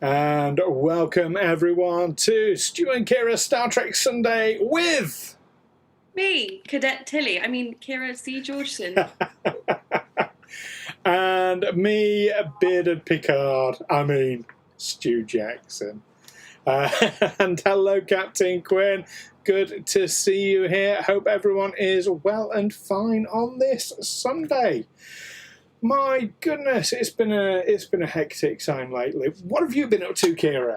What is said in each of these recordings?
And welcome everyone to Stu and Keira Star Trek Sunday with me, Cadet Tilly. Kira C. Georgeson. and me, Bearded Picard. Stu Jackson. And hello, Captain Quinn. Good to see you here. Hope everyone is well and fine on this Sunday. My goodness, it's been a hectic time lately. What have you been up to, Keira?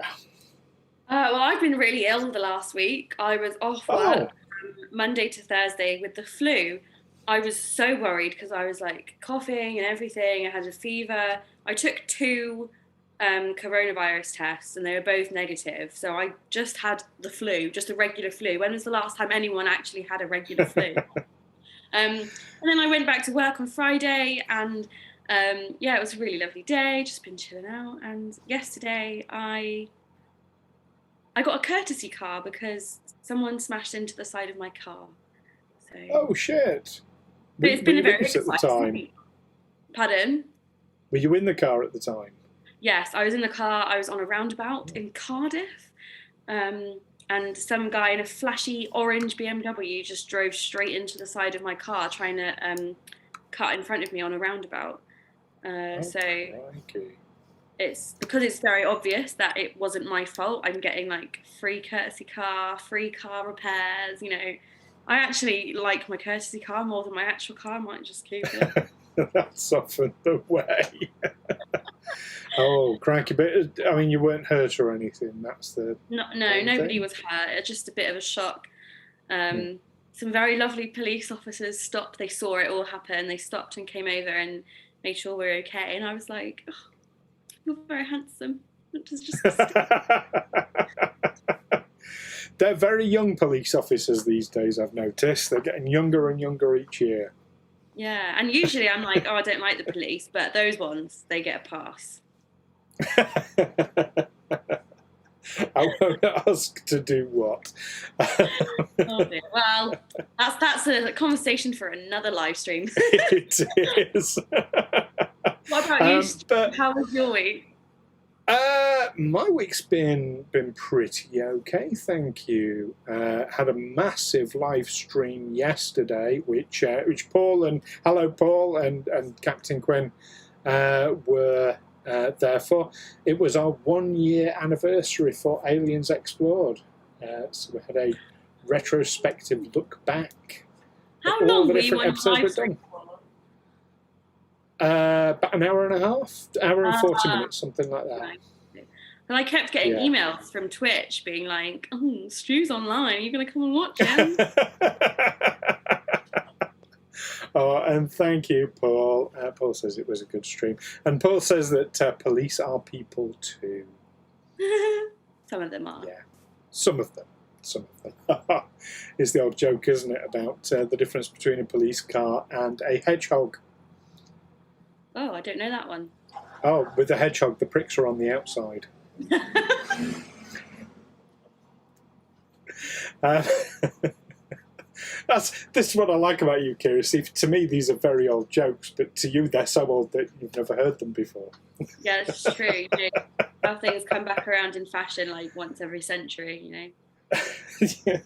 Well, I've been really ill the last week. I was off work from Monday to Thursday with the flu. I was so worried because I was like coughing and everything. I had a fever. I took 2 coronavirus tests and they were both negative. So I just had the flu, just a regular flu. When was the last time anyone actually had a regular flu? And then I went back to work on Friday and it was a really lovely day, just been chilling out. And yesterday I got a courtesy car because someone smashed into the side of my car. So, oh, shit. It's been a very exciting week. Pardon? Were you in the car at the time? Yes, I was in the car. I was on a roundabout in Cardiff. And some guy in a flashy orange BMW just drove straight into the side of my car trying to cut in front of me on a roundabout. So it's because it's very obvious that it wasn't my fault. I'm getting like free courtesy car, free car repairs. You know, I actually like my courtesy car more than my actual car. I might just keep it. That's often the way. Oh, crikey. But, you weren't hurt or anything. That's the... No, nobody was hurt. It's just a bit of a shock. Some very lovely police officers stopped. They saw it all happen. They stopped and came over and made sure we were okay. And I was like, oh, you're very handsome. Which is just... They're very young police officers these days, I've noticed. They're getting younger and younger each year. Yeah, and usually I'm like, oh, I don't like the police, but those ones, they get a pass. I won't ask to do what. Oh dear. Well, that's a conversation for another live stream. It is. What about you? How was your week? My week's been pretty okay, thank you. Had a massive live stream yesterday, which Paul and Captain Quinn were there for. It was our 1-year anniversary for Aliens Explored, so we had a retrospective look back. How long were you on live stream for? About an hour and a half, hour and 40 minutes, something like that. Right. And I kept getting emails from Twitch being like, oh, Stu's online, are you going to come and watch him? Oh, and thank you, Paul. Paul says it was a good stream. And Paul says that police are people too. Some of them are. Yeah, some of them. It's the old joke, isn't it, about the difference between a police car and a hedgehog. Oh, I don't know that one. Oh, with the hedgehog, the pricks are on the outside. This is what I like about you, Keira. See, to me, these are very old jokes, but to you, they're so old that you've never heard them before. Yeah, it's true. You know, how things come back around in fashion like once every century, you know. Yeah,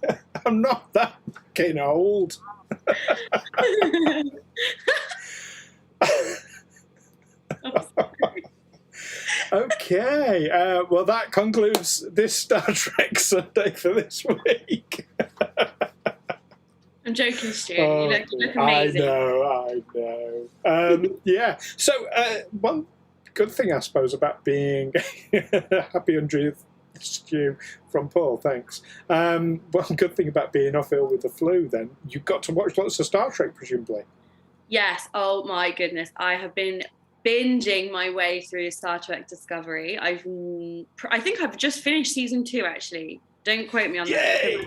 I'm not that fucking old. Okay, well, that concludes this Star Trek Sunday for this week. I'm joking, Stu. You look amazing. I know. Yeah, so one good thing, I suppose, about being happy 100th Stu from Paul, thanks. One good thing about being off ill with the flu, then, you got to watch lots of Star Trek, presumably. Yes, oh my goodness. I have been binging my way through Star Trek Discovery. I think I've just finished season 2, actually. Don't quote me on that.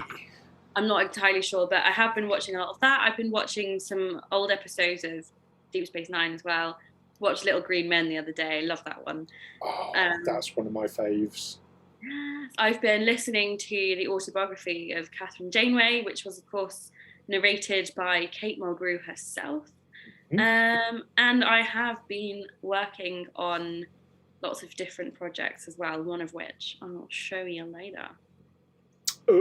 I'm not entirely sure, but I have been watching a lot of that. I've been watching some old episodes of Deep Space Nine as well. Watched Little Green Men the other day. Love that one. Oh, that's one of my faves. Yes. I've been listening to the autobiography of Catherine Janeway, which was, of course, narrated by Kate Mulgrew herself. Mm-hmm. And I have been working on lots of different projects as well, one of which I'll show you later. I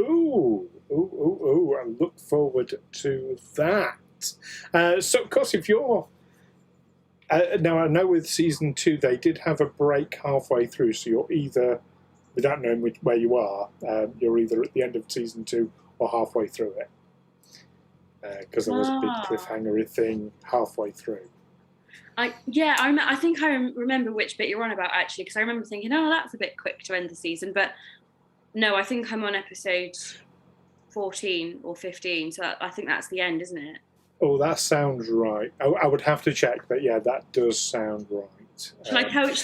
look forward to that. So, of course, if you're... now, I know with Season 2, they did have a break halfway through, so you're either, without knowing where you are, you're either at the end of Season 2 or halfway through it. Because there was a big cliffhanger thing halfway through. I think I remember which bit you're on about, actually, because I remember thinking, oh, that's a bit quick to end the season, but no, I think I'm on episode 14 or 15, so I think that's the end, isn't it? Oh, that sounds right. I would have to check, but yeah, that does sound right. Should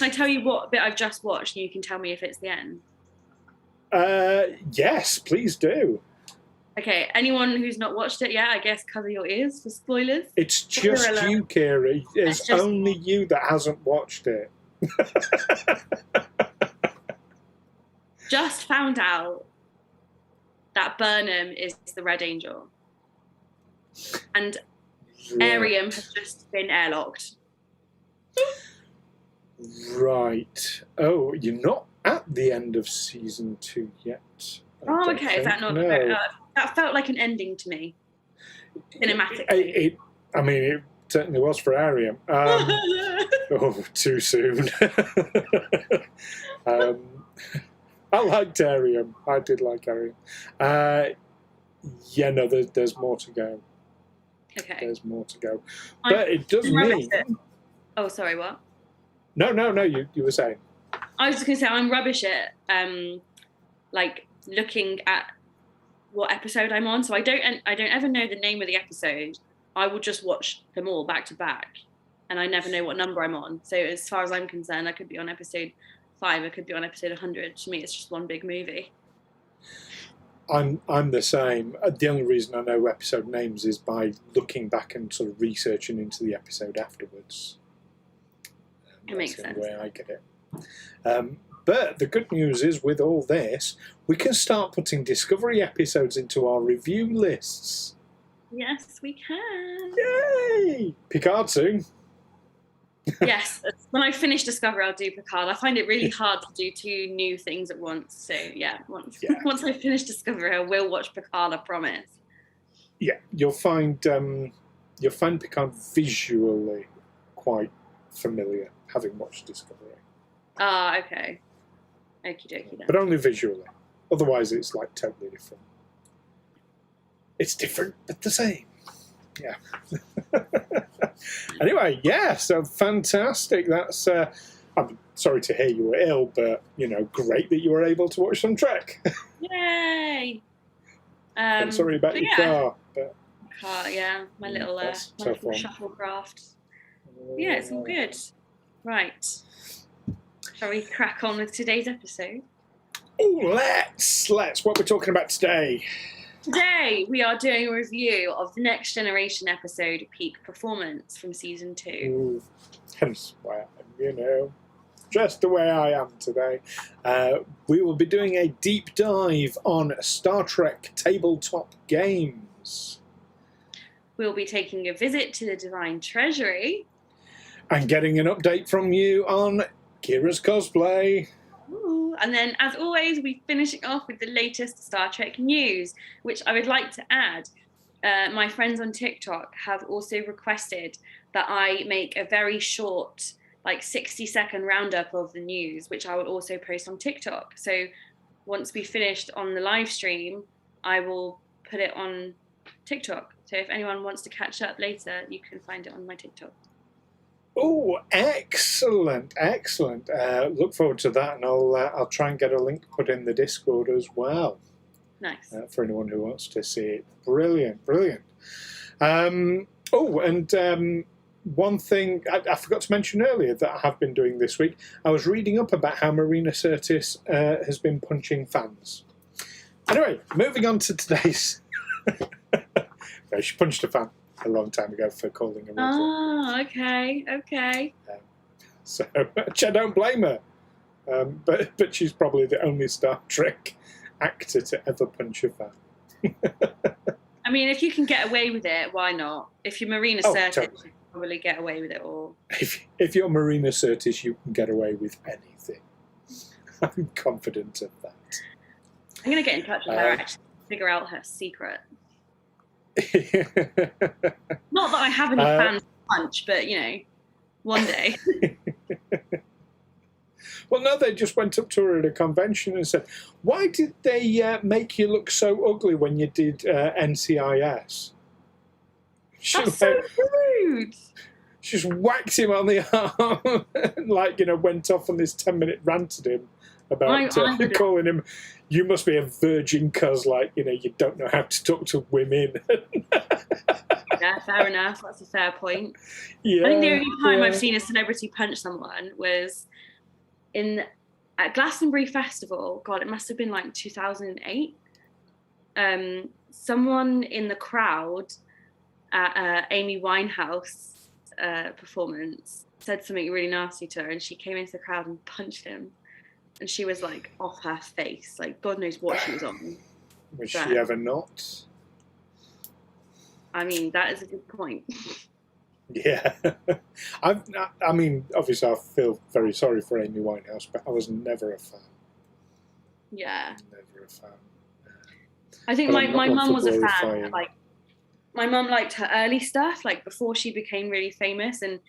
I tell you what bit I've just watched, and you can tell me if it's the end? Yes, please do. Okay, anyone who's not watched it yet, I guess cover your ears for spoilers. It's just you, Keira. It's only you that hasn't watched it. Just found out that Burnham is the Red Angel. And Arium has just been airlocked. Right. Oh, you're not at the end of Season 2 yet. Oh, okay. Is that not... No. That felt like an ending to me, cinematically. It certainly was for Arium. Oh, too soon. I liked Arium. I did like Arium. There's more to go. Okay. There's more to go. But it does mean... Oh, sorry, what? No, you were saying. I was just going to say, I'm rubbish at, looking at what episode I'm on, so I don't ever know the name of the episode. I will just watch them all back to back, and I never know what number I'm on. So as far as I'm concerned, I could be on episode 5, I could be on episode 100. To me, it's just one big movie. I'm the same. The only reason I know episode names is by looking back and sort of researching into the episode afterwards. It makes sense. That's the way I get it. But the good news is, with all this, we can start putting Discovery episodes into our review lists. Yes, we can. Yay! Picard soon. Yes, when I finish Discovery, I'll do Picard. I find it really hard to do 2 new things at once. So yeah, once I finish Discovery, I will watch Picard. I promise. Yeah, you'll find Picard visually quite familiar, having watched Discovery. Ah, okay. Okie dokie then. But only visually. Otherwise, it's like totally different. It's different, but the same. Yeah. Anyway, yeah, so fantastic. That's. I'm sorry to hear you were ill, but great that you were able to watch some Trek. Yay! I'm sorry about your car. But yeah, my little shuttlecraft. Yeah, it's all good. Right. Shall we crack on with today's episode? Oh, let's. What we're talking about today. Today, we are doing a review of the Next Generation episode, Peak Performance, from Season 2. Ooh, hence why I'm, just the way I am today. We will be doing a deep dive on Star Trek Tabletop Games. We'll be taking a visit to the Divine Treasury. And getting an update from you on Kira's cosplay. Ooh. And then, as always, we're finishing off with the latest Star Trek news, which I would like to add. My friends on TikTok have also requested that I make a very short, 60-second roundup of the news, which I will also post on TikTok. So once we finished on the live stream, I will put it on TikTok. So if anyone wants to catch up later, you can find it on my TikTok. Oh, excellent! Look forward to that, and I'll try and get a link put in the Discord as well. Nice. For anyone who wants to see it. Brilliant. One thing I forgot to mention earlier that I have been doing this week, I was reading up about how Marina Sirtis has been punching fans. Anyway, moving on to today's... She punched a fan a long time ago for calling her. Oh, okay. So I don't blame her. But she's probably the only Star Trek actor to ever punch a fan. I mean, if you can get away with it, why not? If you're Marina Sirtis, totally. probably get away with it all. If you're Marina Sirtis, you can get away with anything. I'm confident of that. I'm going to get in touch with her, actually, to figure out her secret. Not that I have any fans to punch, but, one day. Well, no, they just went up to her at a convention and said, why did they make you look so ugly when you did NCIS? That's so rude. She just whacked him on the arm and, went off on this 10-minute rant at him about calling him, you must be a virgin because, you don't know how to talk to women. Yeah, fair enough. That's a fair point. Yeah, I think the only time I've seen a celebrity punch someone was at Glastonbury Festival. God, it must have been 2008. Someone in the crowd at Amy Winehouse performance said something really nasty to her, and she came into the crowd and punched him. And she was off her face, God knows what she was on. Was she ever not? I mean, that is a good point. Yeah. I mean, obviously I feel very sorry for Amy Winehouse, but I was never a fan. Yeah. Never a fan. I think my mum was a fan. My mum liked her early stuff, before she became really famous, and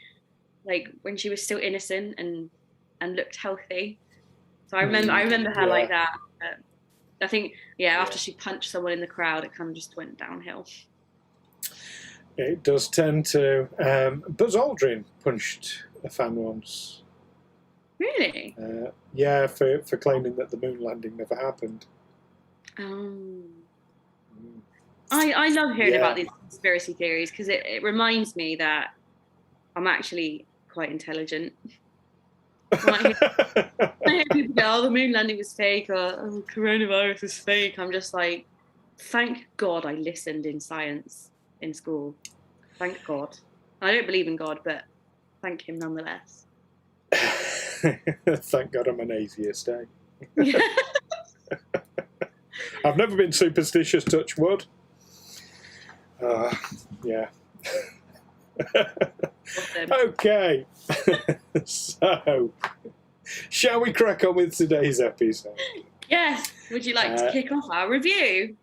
when she was still innocent and looked healthy. So I remember her like that. But I think, after she punched someone in the crowd, it kind of just went downhill. It does tend to. Buzz Aldrin punched a fan once. Really? Yeah, for claiming that the moon landing never happened. I love hearing about these conspiracy theories because it reminds me that I'm actually quite intelligent. I hear people go, the moon landing was fake, or coronavirus was fake. I'm just thank God I listened in science in school. Thank God. I don't believe in God, but thank him nonetheless. Thank God I'm an atheist, eh? I've never been superstitious, touch wood. Yeah. Awesome. Okay. So, shall we crack on with today's episode? Yes. Would you like to kick off our review?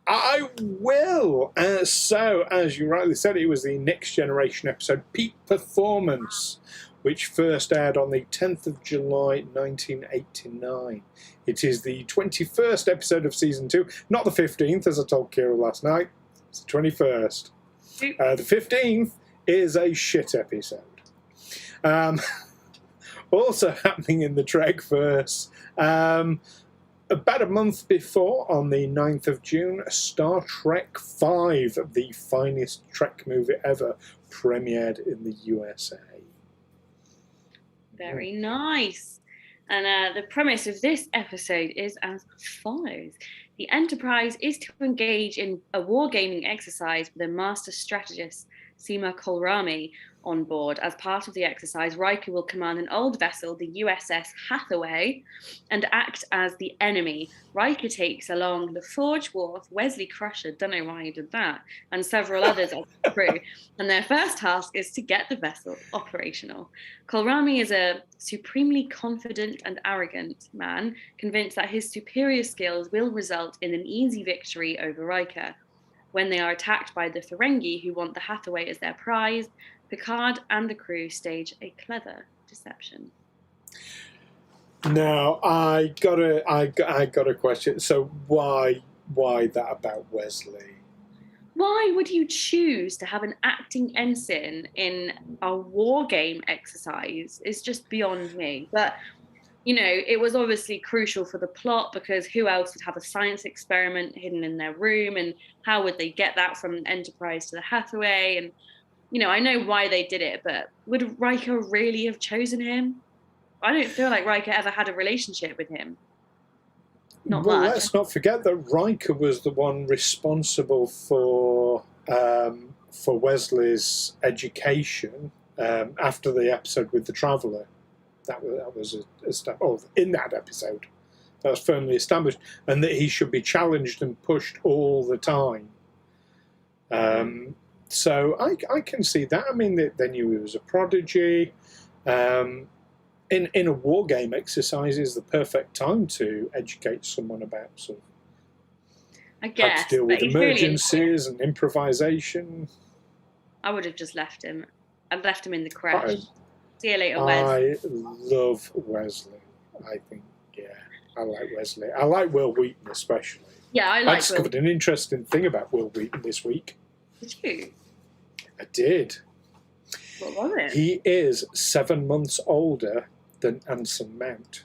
I will. So, as you rightly said, it was the Next Generation episode, Peak Performance, which first aired on the 10th of July 1989. It is the 21st episode of Season 2, not the 15th, as I told Kira last night. It's the 21st. The 15th is a shit episode. Also happening in the Trekverse, about a month before, on the 9th of June, Star Trek 5, the finest Trek movie ever, premiered in the USA. Very nice. And the premise of this episode is as follows. The Enterprise is to engage in a wargaming exercise with a master strategist, Seema Kolrami, on board. As part of the exercise, Riker will command an old vessel, the USS Hathaway, and act as the enemy. Riker takes along the Forge Worf, Wesley Crusher, don't know why he did that, and several others as the crew. And their first task is to get the vessel operational. Kolrami is a supremely confident and arrogant man, convinced that his superior skills will result in an easy victory over Riker. When they are attacked by the Ferengi, who want the Hathaway as their prize, Picard and the crew stage a clever deception. Now, I got a question. So why that about Wesley? Why would you choose to have an acting ensign in a war game exercise? Is just beyond me. But it was obviously crucial for the plot, because who else would have a science experiment hidden in their room, and how would they get that from Enterprise to the Hathaway? And I know why they did it, but would Riker really have chosen him? I don't feel like Riker ever had a relationship with him. Not much. Let's not forget that Riker was the one responsible for Wesley's education after the episode with the Traveller. That was in that episode. That was firmly established, and that he should be challenged and pushed all the time. So I can see that. I mean, they knew he was a prodigy. In a war game exercise is the perfect time to educate someone about sort of I guess, how to deal with emergencies and improvisation. I would have just left him. I'd left him in the crash. See you later, Wes. I love Wesley. I think, yeah, I like Wesley. I like Will Wheaton especially. Yeah, I discovered an interesting thing about Will Wheaton this week. Did you? I did. What was it? He is 7 months older than Anson Mount.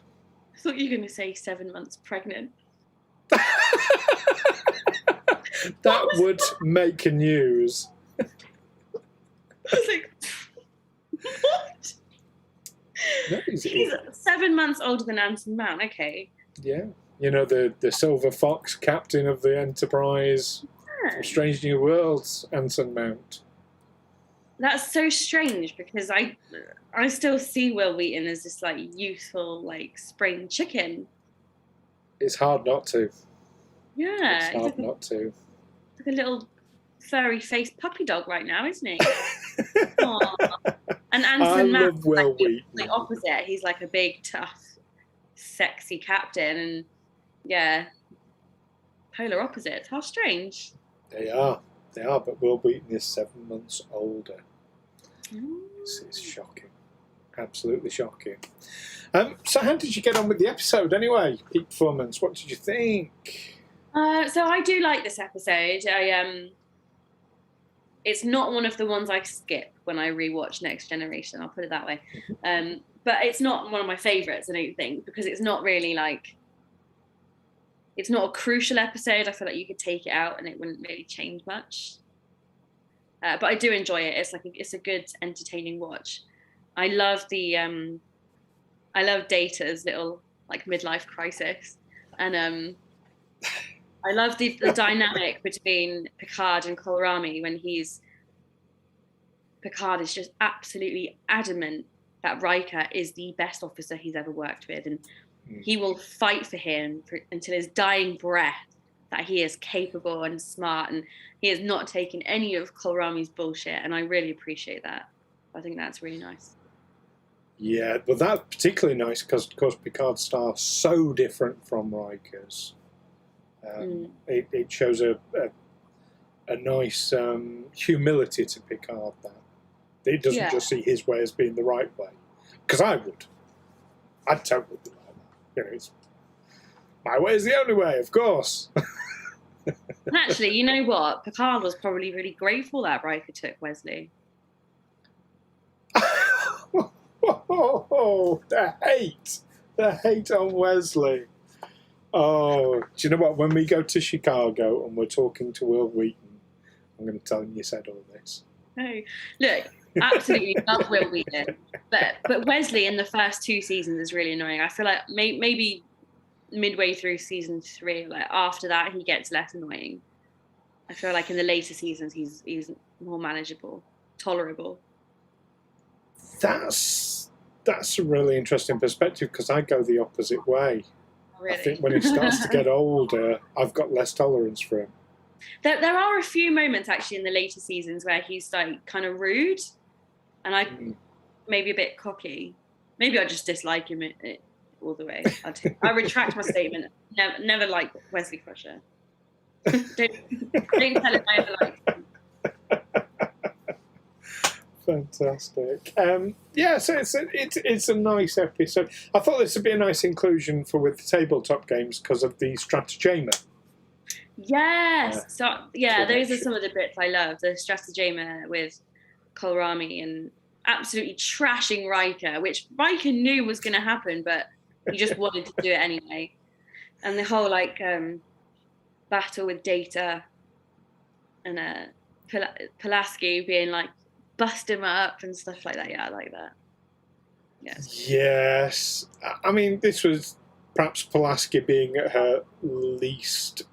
I thought you were going to say 7 months pregnant. That would make news. I was like, what? No, he's 7 months older than Anson Mount. Okay. Yeah. You know, the Silver Fox captain of the Enterprise. Yeah. Strange New Worlds, Anson Mount. That's so strange because I still see Will Wheaton as this like youthful like spring chicken. It's hard not to. Yeah, it's hard not to. Like a little furry faced puppy dog right now, isn't he? And Anson Mount love Will Wheaton. The opposite. He's like a big, tough, sexy captain, and yeah, polar opposites. How strange. They are, but Will Wheaton is 7 months older. It's shocking. Absolutely shocking. So how did you get on with the episode anyway? Peak performance, what did you think? So I do like this episode. It's not one of the ones I skip when I rewatch Next Generation, I'll put it that way. But it's not one of my favourites, I don't think, because it's not really like... It's not a crucial episode. I feel like you could take it out and it wouldn't really change much. But I do enjoy it. It's a good, entertaining watch. I love Data's little like midlife crisis, and I love the dynamic between Picard and Kolrami when Picard is just absolutely adamant that Riker is the best officer he's ever worked with, and he will fight for him until his dying breath that he is capable and smart, and he has not taken any of Kolrami's bullshit, and I really appreciate that. I think that's really nice. Yeah, well, that's particularly nice because, of course, Picard's style is so different from Riker's. It shows a nice humility to Picard, that it doesn't just see his way as being the right way. Because I'd totally do that. You know, my way is the only way, of course. And actually, you know what? Picard was probably really grateful that Riker took Wesley. Oh, the hate on Wesley. Oh, do you know what? When we go to Chicago and we're talking to Will Wheaton, I'm going to tell him you said all this. No, look, absolutely love Will Wheaton, but Wesley in the first 2 seasons is really annoying. I feel like maybe midway through season 3, like after that, he gets less annoying. I feel like in the later seasons, he's more manageable, tolerable. That's a really interesting perspective because I go the opposite way. Really? I think when he starts to get older, I've got less tolerance for him. There are a few moments actually in the later seasons where he's like kind of rude, and maybe a bit cocky. Maybe I just dislike him all the way. I retract my statement. Never like Wesley Crusher. don't tell him I ever liked him. Fantastic. So it's a nice episode. I thought this would be a nice inclusion with the tabletop games because of the stratagema. Yes. Those are some of the bits I love. The stratagema with Kolrami and absolutely trashing Riker, which Riker knew was going to happen, but he just wanted to do it anyway. And the whole battle with Data and Pulaski being like, bust him up and stuff like that. Yeah, I like that. Yes. I mean, this was perhaps Pulaski being at her least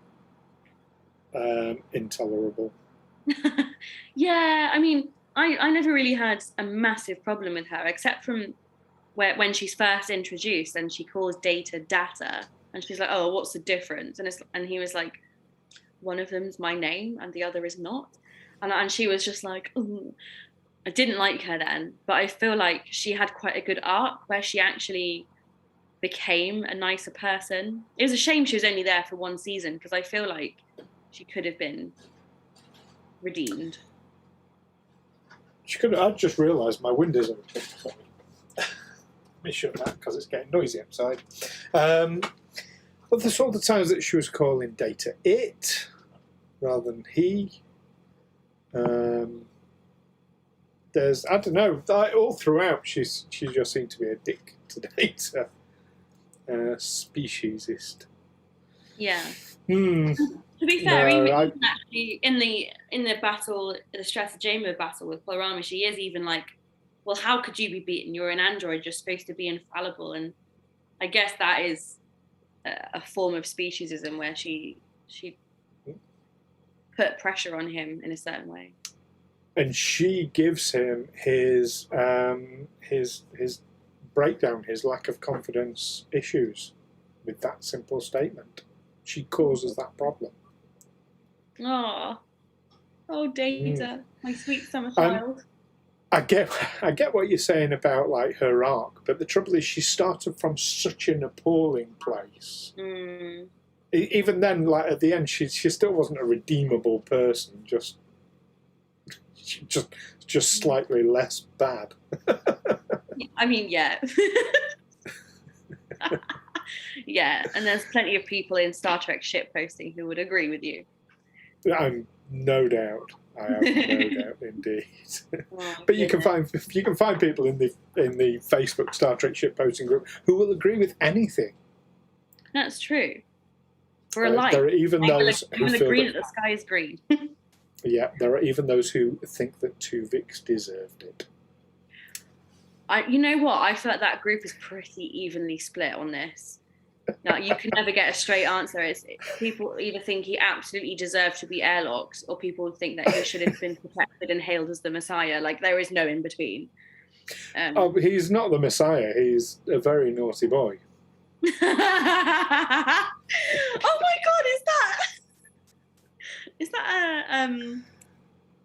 intolerable. Yeah, I mean, I never really had a massive problem with her, except from when she's first introduced and she calls Data Data, and she's like, oh, what's the difference? And he was like, one of them's my name and the other is not. And she was just like, ooh. I didn't like her then, but I feel like she had quite a good arc where she actually became a nicer person. It was a shame she was only there for one season because I feel like she could have been redeemed. She could. I just realised my windows are open. Sorry. Let me shut that because it's getting noisy outside. But the sort of times that she was calling Data it rather than he. There's, I don't know, all throughout she just seemed to be a dick to Data. Speciesist. Yeah. To be fair, even actually in the battle, the Stratagema battle with Colorama, she is even like, well, how could you be beaten? You're an android. You're supposed to be infallible, and I guess that is a form of speciesism where she put pressure on him in a certain way. And she gives him his breakdown, his lack of confidence issues with that simple statement. She causes that problem. Oh, Data, my sweet summer child. I get what you're saying about like her arc, but the trouble is she started from such an appalling place. Even then, like at the end, she still wasn't a redeemable person. Just slightly less bad. I mean, yeah. Yeah, and there's plenty of people in Star Trek shitposting who would agree with you. I'm no doubt. I have no doubt, indeed. But you can find people in the Facebook Star Trek shitposting group who will agree with anything. That's true. We're alike. There are even those who feel agree that the sky is green. Yeah, there are even those who think that Tuvix deserved it. You know what? I feel like that group is pretty evenly split on this. Now, you can never get a straight answer. People either think he absolutely deserved to be airlocked, or people think that he should have been protected and hailed as the Messiah. Like, there is no in between. He's not the Messiah. He's a very naughty boy. Oh my God! Is that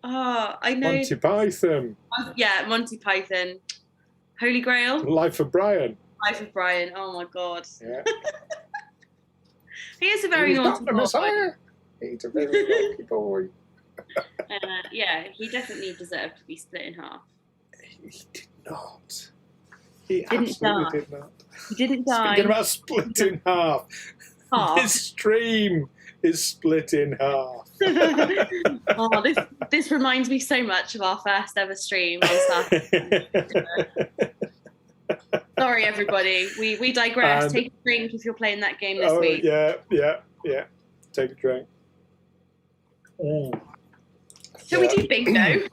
I know Monty Python. Yeah, Monty Python. Holy Grail. Life of Brian. Life of Brian. Oh my God. Yeah. He is a very naughty boy. Messiah. He's a very naughty boy. Yeah, he definitely deserved to be split in half. He did not. He absolutely did not. He didn't die. Speaking about split in half. This stream is split in half. This reminds me so much of our first ever stream on Saturday. Sorry, everybody. We digress. Take a drink if you're playing that game this week. Yeah. Take a drink. Shall we do bingo?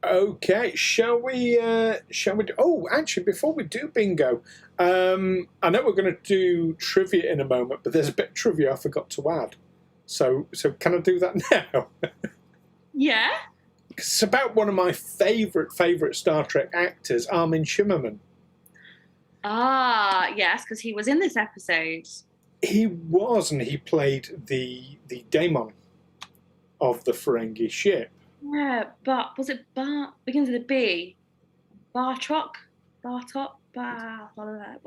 Okay, shall we do, actually, before we do bingo, I know we're going to do trivia in a moment, but there's a bit of trivia I forgot to add. So can I do that now? Yeah. It's about one of my favourite Star Trek actors, Armin Shimmerman. Ah, yes, because he was in this episode. He was, and he played the daemon of the Ferengi ship. Yeah, but was it begins with a B? Bartok? What is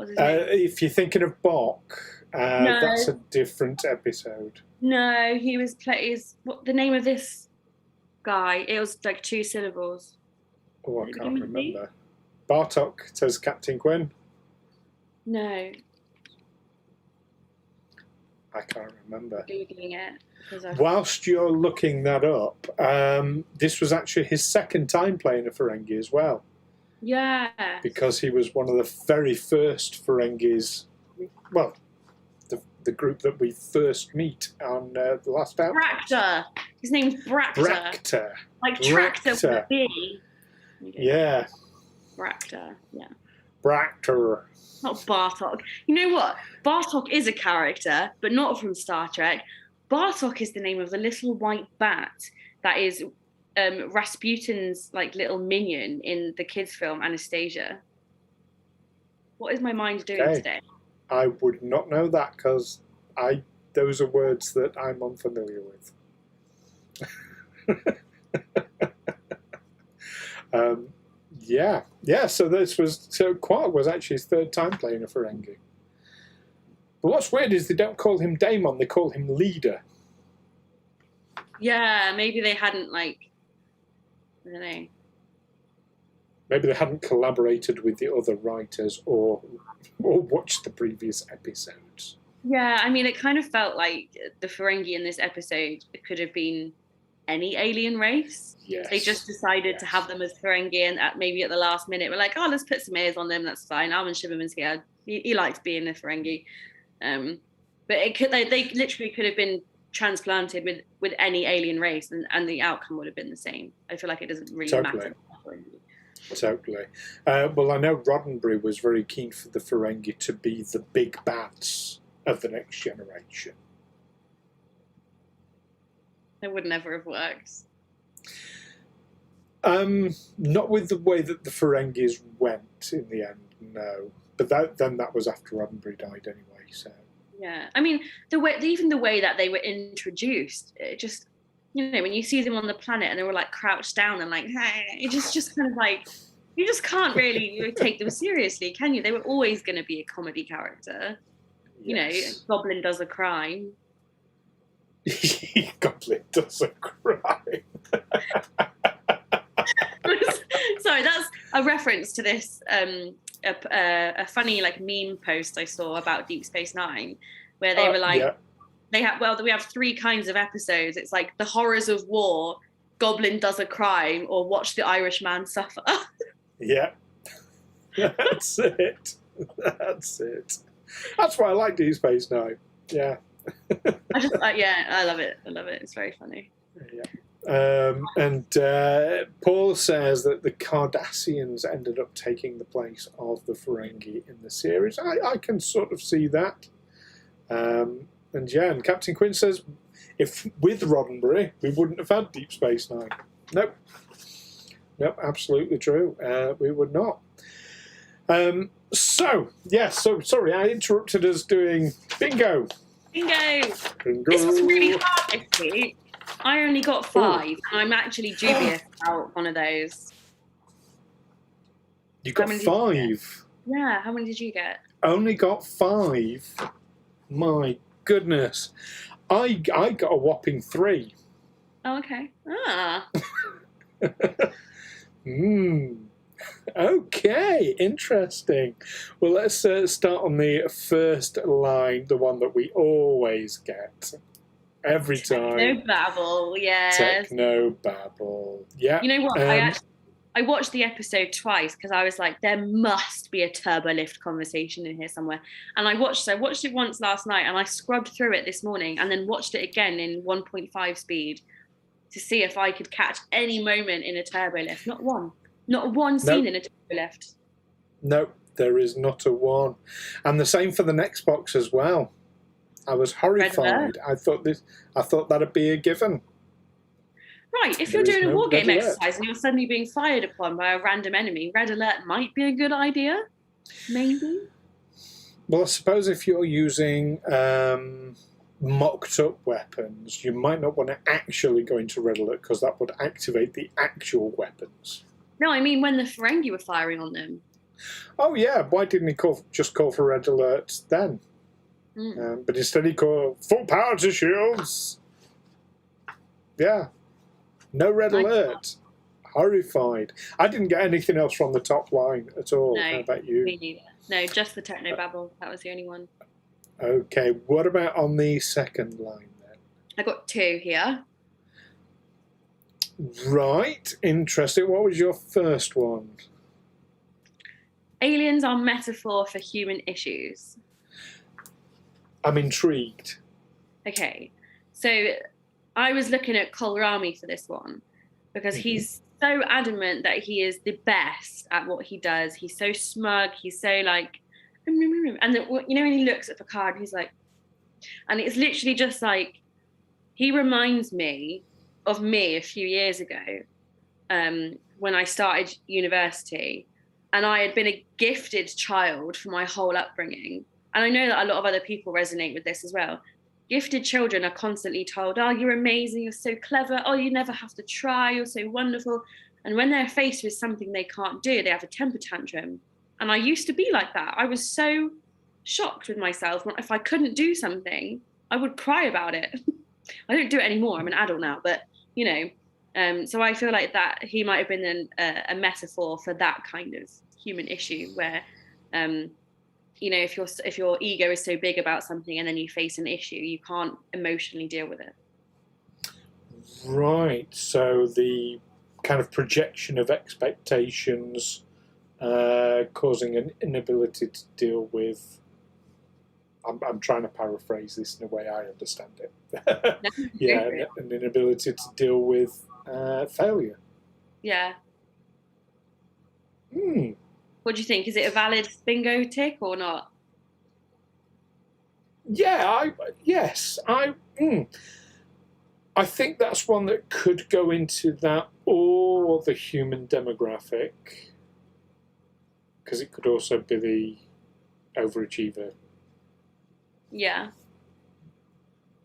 his name? If you're thinking of Bok, no. That's a different episode. No, he was what the name of this guy? It was like 2 syllables. Oh, I can't remember. Bartok says Captain Quinn. No. I can't remember. Googling it. Whilst you're looking that up, this was actually his second time playing a Ferengi as well. Yeah. Because he was one of the very first Ferengis, well, the group that we first meet on the last battle. Bracta. His name's Bracta. Bracta. Like tractor with a B. Yeah. Bracta, yeah. Bracta. Not Bartok. You know what? Bartok is a character, but not from Star Trek. Bartok is the name of the little white bat that is Rasputin's like little minion in the kids' film Anastasia. What is my mind doing today? I would not know that because I those are words that I'm unfamiliar with. Yeah. So Quark was actually his third time playing a Ferengi. But what's weird is they don't call him Daemon; they call him Leader. Yeah, maybe they hadn't I don't know. Maybe they hadn't collaborated with the other writers or watched the previous episodes. Yeah, I mean, it kind of felt like the Ferengi in this episode could have been any alien race. Yes. They just decided to have them as Ferengi, and maybe at the last minute we're like, oh, let's put some ears on them. That's fine. Armin Shiverman's here. He likes being a Ferengi. But they literally could have been transplanted with any alien race, and the outcome would have been the same. I feel like it doesn't really matter. Totally. Well, I know Roddenberry was very keen for the Ferengi to be the big bats of the next generation. It would never have worked. Not with the way that the Ferengis went in the end, no. But that was after Roddenberry died anyway. So yeah, I mean the way that they were introduced, it just, when you see them on the planet and they were like crouched down and like, hey, it just kind of like, you just can't really take them seriously, can you? They were always going to be a comedy character. Yes. Goblin does a crime. Goblin does a crime. Sorry, that's a reference to this a funny meme post I saw about Deep Space Nine, where they were like, yeah. We have 3 kinds of episodes. It's like the horrors of war, Goblin does a crime, or watch the Irishman suffer. Yeah, that's it. That's why I like Deep Space Nine. Yeah. I love it. It's very funny. Yeah. And Paul says that the Cardassians ended up taking the place of the Ferengi in the series. I can sort of see that. And Captain Quinn says, if with Roddenberry, we wouldn't have had Deep Space Nine. Nope, absolutely true. We would not. So sorry, I interrupted us doing bingo. This was really hard this week. I only got 5, and I'm actually dubious about one of those. You got 5? Yeah, how many did you get? Only got 5? My goodness. I got a whopping 3. Oh, okay. Okay, interesting. Well, let's start on the first line, the one that we always get. Every time. Technobabble, yes. Technobabble. Yeah. You know what? I watched the episode twice because I was like, there must be a turbolift conversation in here somewhere. And I watched it once last night, and I scrubbed through it this morning and then watched it again in 1.5 speed to see if I could catch any moment in a turbolift. Not one. Not one scene in a turbolift. No, there is not a one. And the same for the next box as well. I was horrified. I thought that'd be a given. Right, if you're doing a war game exercise and you're suddenly being fired upon by a random enemy, red alert might be a good idea. Maybe. Well, I suppose if you're using mocked up weapons, you might not want to actually go into red alert because that would activate the actual weapons. No, I mean when the Ferengi were firing on them. Oh yeah, why didn't he just call for red alert then? But instead he called full power to shields. Yeah. No red alert. Horrified. I didn't get anything else from the top line at all. No, how about you? Me neither. No, just the technobabble. That was the only one. Okay, what about on the second line then? I got 2 here. Right, interesting. What was your first one? Aliens are metaphor for human issues. I'm intrigued. Okay, so I was looking at Kohlrami for this one because he's so adamant that he is the best at what he does. He's so smug. He's so like, and then, when he looks at Picard, he's like, and it's literally just like, he reminds me of me a few years ago when I started university, and I had been a gifted child for my whole upbringing. And I know that a lot of other people resonate with this as well. gifted children are constantly told, oh, you're amazing, you're so clever, oh, you never have to try, you're so wonderful. And when they're faced with something they can't do, they have a temper tantrum. And I used to be like that. I was so shocked with myself. If I couldn't do something, I would cry about it. I don't do it anymore. I'm an adult now, but so I feel like that he might have been a metaphor for that kind of human issue where, if your ego is so big about something and then you face an issue, you can't emotionally deal with it. Right. So the kind of projection of expectations causing an inability to deal with. I'm trying to paraphrase this in a way I understand it. Yeah, an inability to deal with failure. Yeah. Hmm. What do you think? Is it a valid bingo tick or not? Yeah, I think that's one that could go into that or the human demographic, because it could also be the overachiever. Yeah.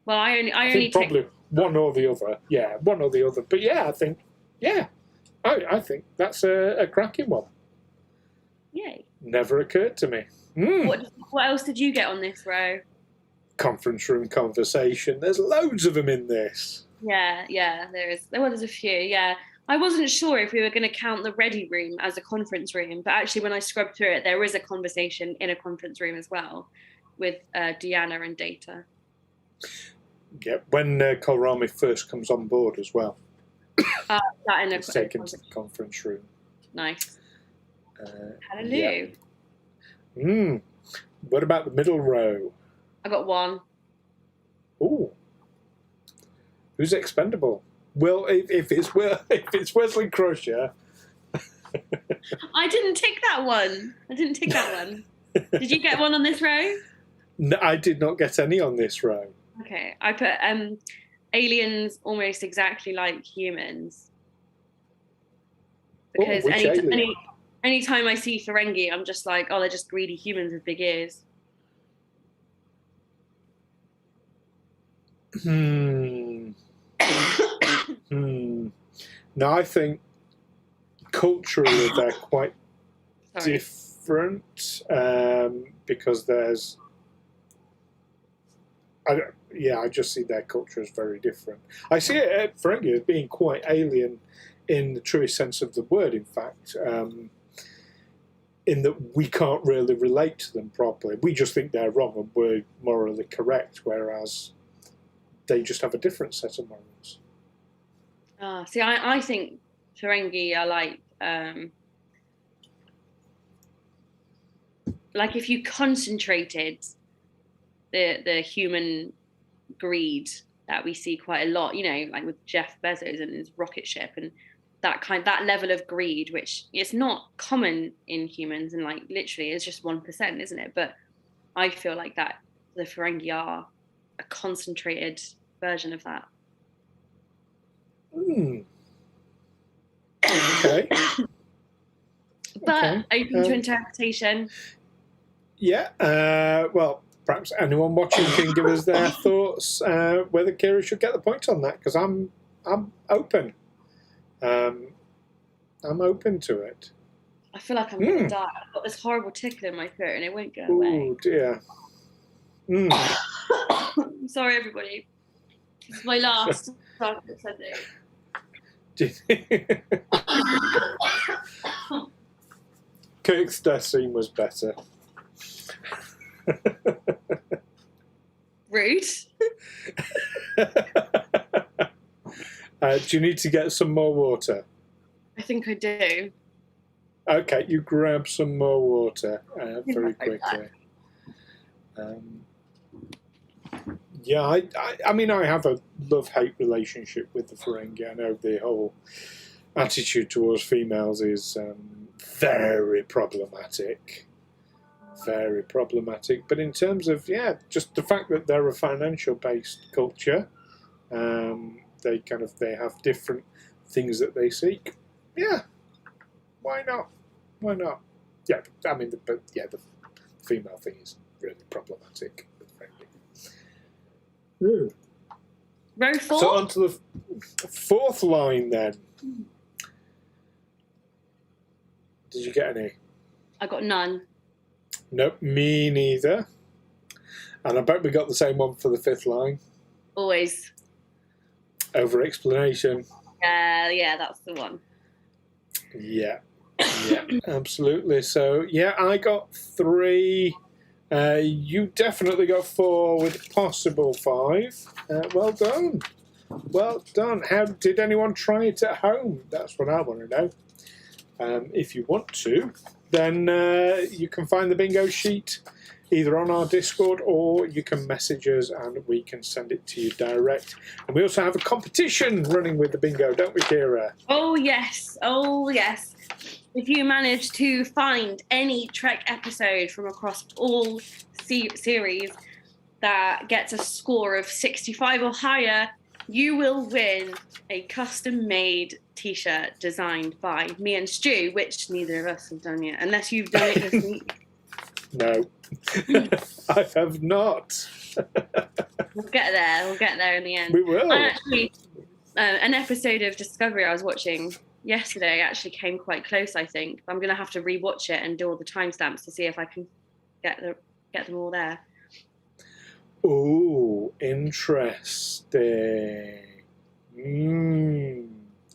Well, I only think probably one or the other. Yeah, one or the other. But yeah, I think that's a cracking one. Yay. Never occurred to me. What else did you get on this row? Conference room conversation. There's loads of them in this. Yeah, there is. Well, there's a few, yeah. I wasn't sure if we were going to count the ready room as a conference room, but actually when I scrubbed through it, there is a conversation in a conference room as well with Deanna and Data. Yeah, when Kolrami first comes on board as well. It's taken to the conference room. Nice. Hallelujah. Yeah. What about the middle row? I got one. Ooh. Who's expendable? Well, if it's Wesley Crusher. I didn't tick that one. Did you get one on this row? No, I did not get any on this row. Okay, I put aliens almost exactly like humans. Because anytime I see Ferengi, I'm just like, oh, they're just greedy humans with big ears. No, I think culturally they're quite different because there's. I just see their culture as very different. I see it Ferengi as being quite alien in the truest sense of the word, in fact, in that we can't really relate to them properly. We just think they're wrong and we're morally correct, whereas they just have a different set of morals. See, I think Ferengi are like if you concentrated the human greed that we see quite a lot, like with Jeff Bezos and his rocket ship and that level of greed, which is not common in humans and like literally is just 1%, isn't it? But I feel like that the Ferengi are a concentrated version of that. Okay. But open to interpretation. Yeah. Well, perhaps anyone watching can give us their thoughts whether Keira should get the point on that, because I'm open. I'm open to it. I feel like I'm going to die. I've got this horrible tickle in my throat and it won't go away. Oh, dear. I'm sorry, everybody. This is my last Star Trek Sunday. Kirk's death scene was better. Rude. Do you need to get some more water? I think I do. Okay, you grab some more water very quickly. I mean, I have a love-hate relationship with the Ferengi. I know the whole attitude towards females is very problematic. Very problematic. But in terms of, just the fact that they're a financial-based culture, they have different things that they seek. Yeah, why not? Why not? Yeah, I mean, the female thing is really problematic. Row 4? So on to the fourth line then. Did you get any? I got none. Nope, me neither. And I bet we got the same one for the fifth line. Always. Over explanation. Yeah, that's the one. Yeah, absolutely. So, yeah, I got 3. You definitely got 4 with possible 5. Well done. Well done. How did anyone try it at home? That's what I want to know. If you want to, then you can find the bingo sheet either on our Discord or you can message us and we can send it to you direct. And we also have a competition running with the bingo, don't we, Keira? Oh, yes. Oh, yes. If you manage to find any Trek episode from across all series that gets a score of 65 or higher, you will win a custom-made T-shirt designed by me and Stu, which neither of us have done yet, unless you've done it this week. No, I have not. We'll get there in the end. We will. And actually, an episode of Discovery I was watching yesterday actually came quite close, I think. I'm going to have to rewatch it and do all the timestamps to see if I can get them all there. Oh, interesting.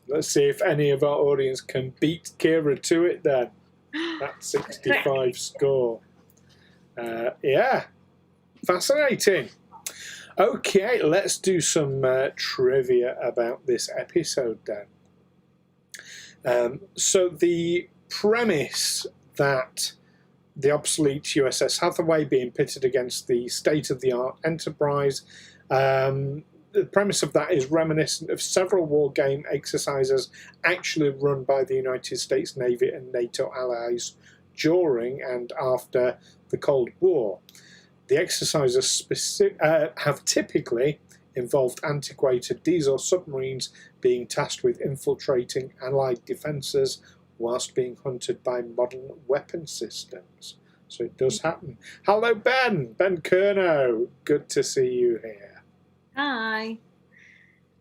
Let's see if any of our audience can beat Keira to it then. That 65 score. Yeah, fascinating. Okay, let's do some trivia about this episode then. So the premise that the obsolete USS Hathaway being pitted against the state-of-the-art Enterprise, the premise of that is reminiscent of several war game exercises actually run by the United States Navy and NATO allies during and after the Cold War. The exercises have typically involved antiquated diesel submarines being tasked with infiltrating Allied defences whilst being hunted by modern weapon systems. So it does happen. Hello, Ben Curnow. Good to see you here. Hi.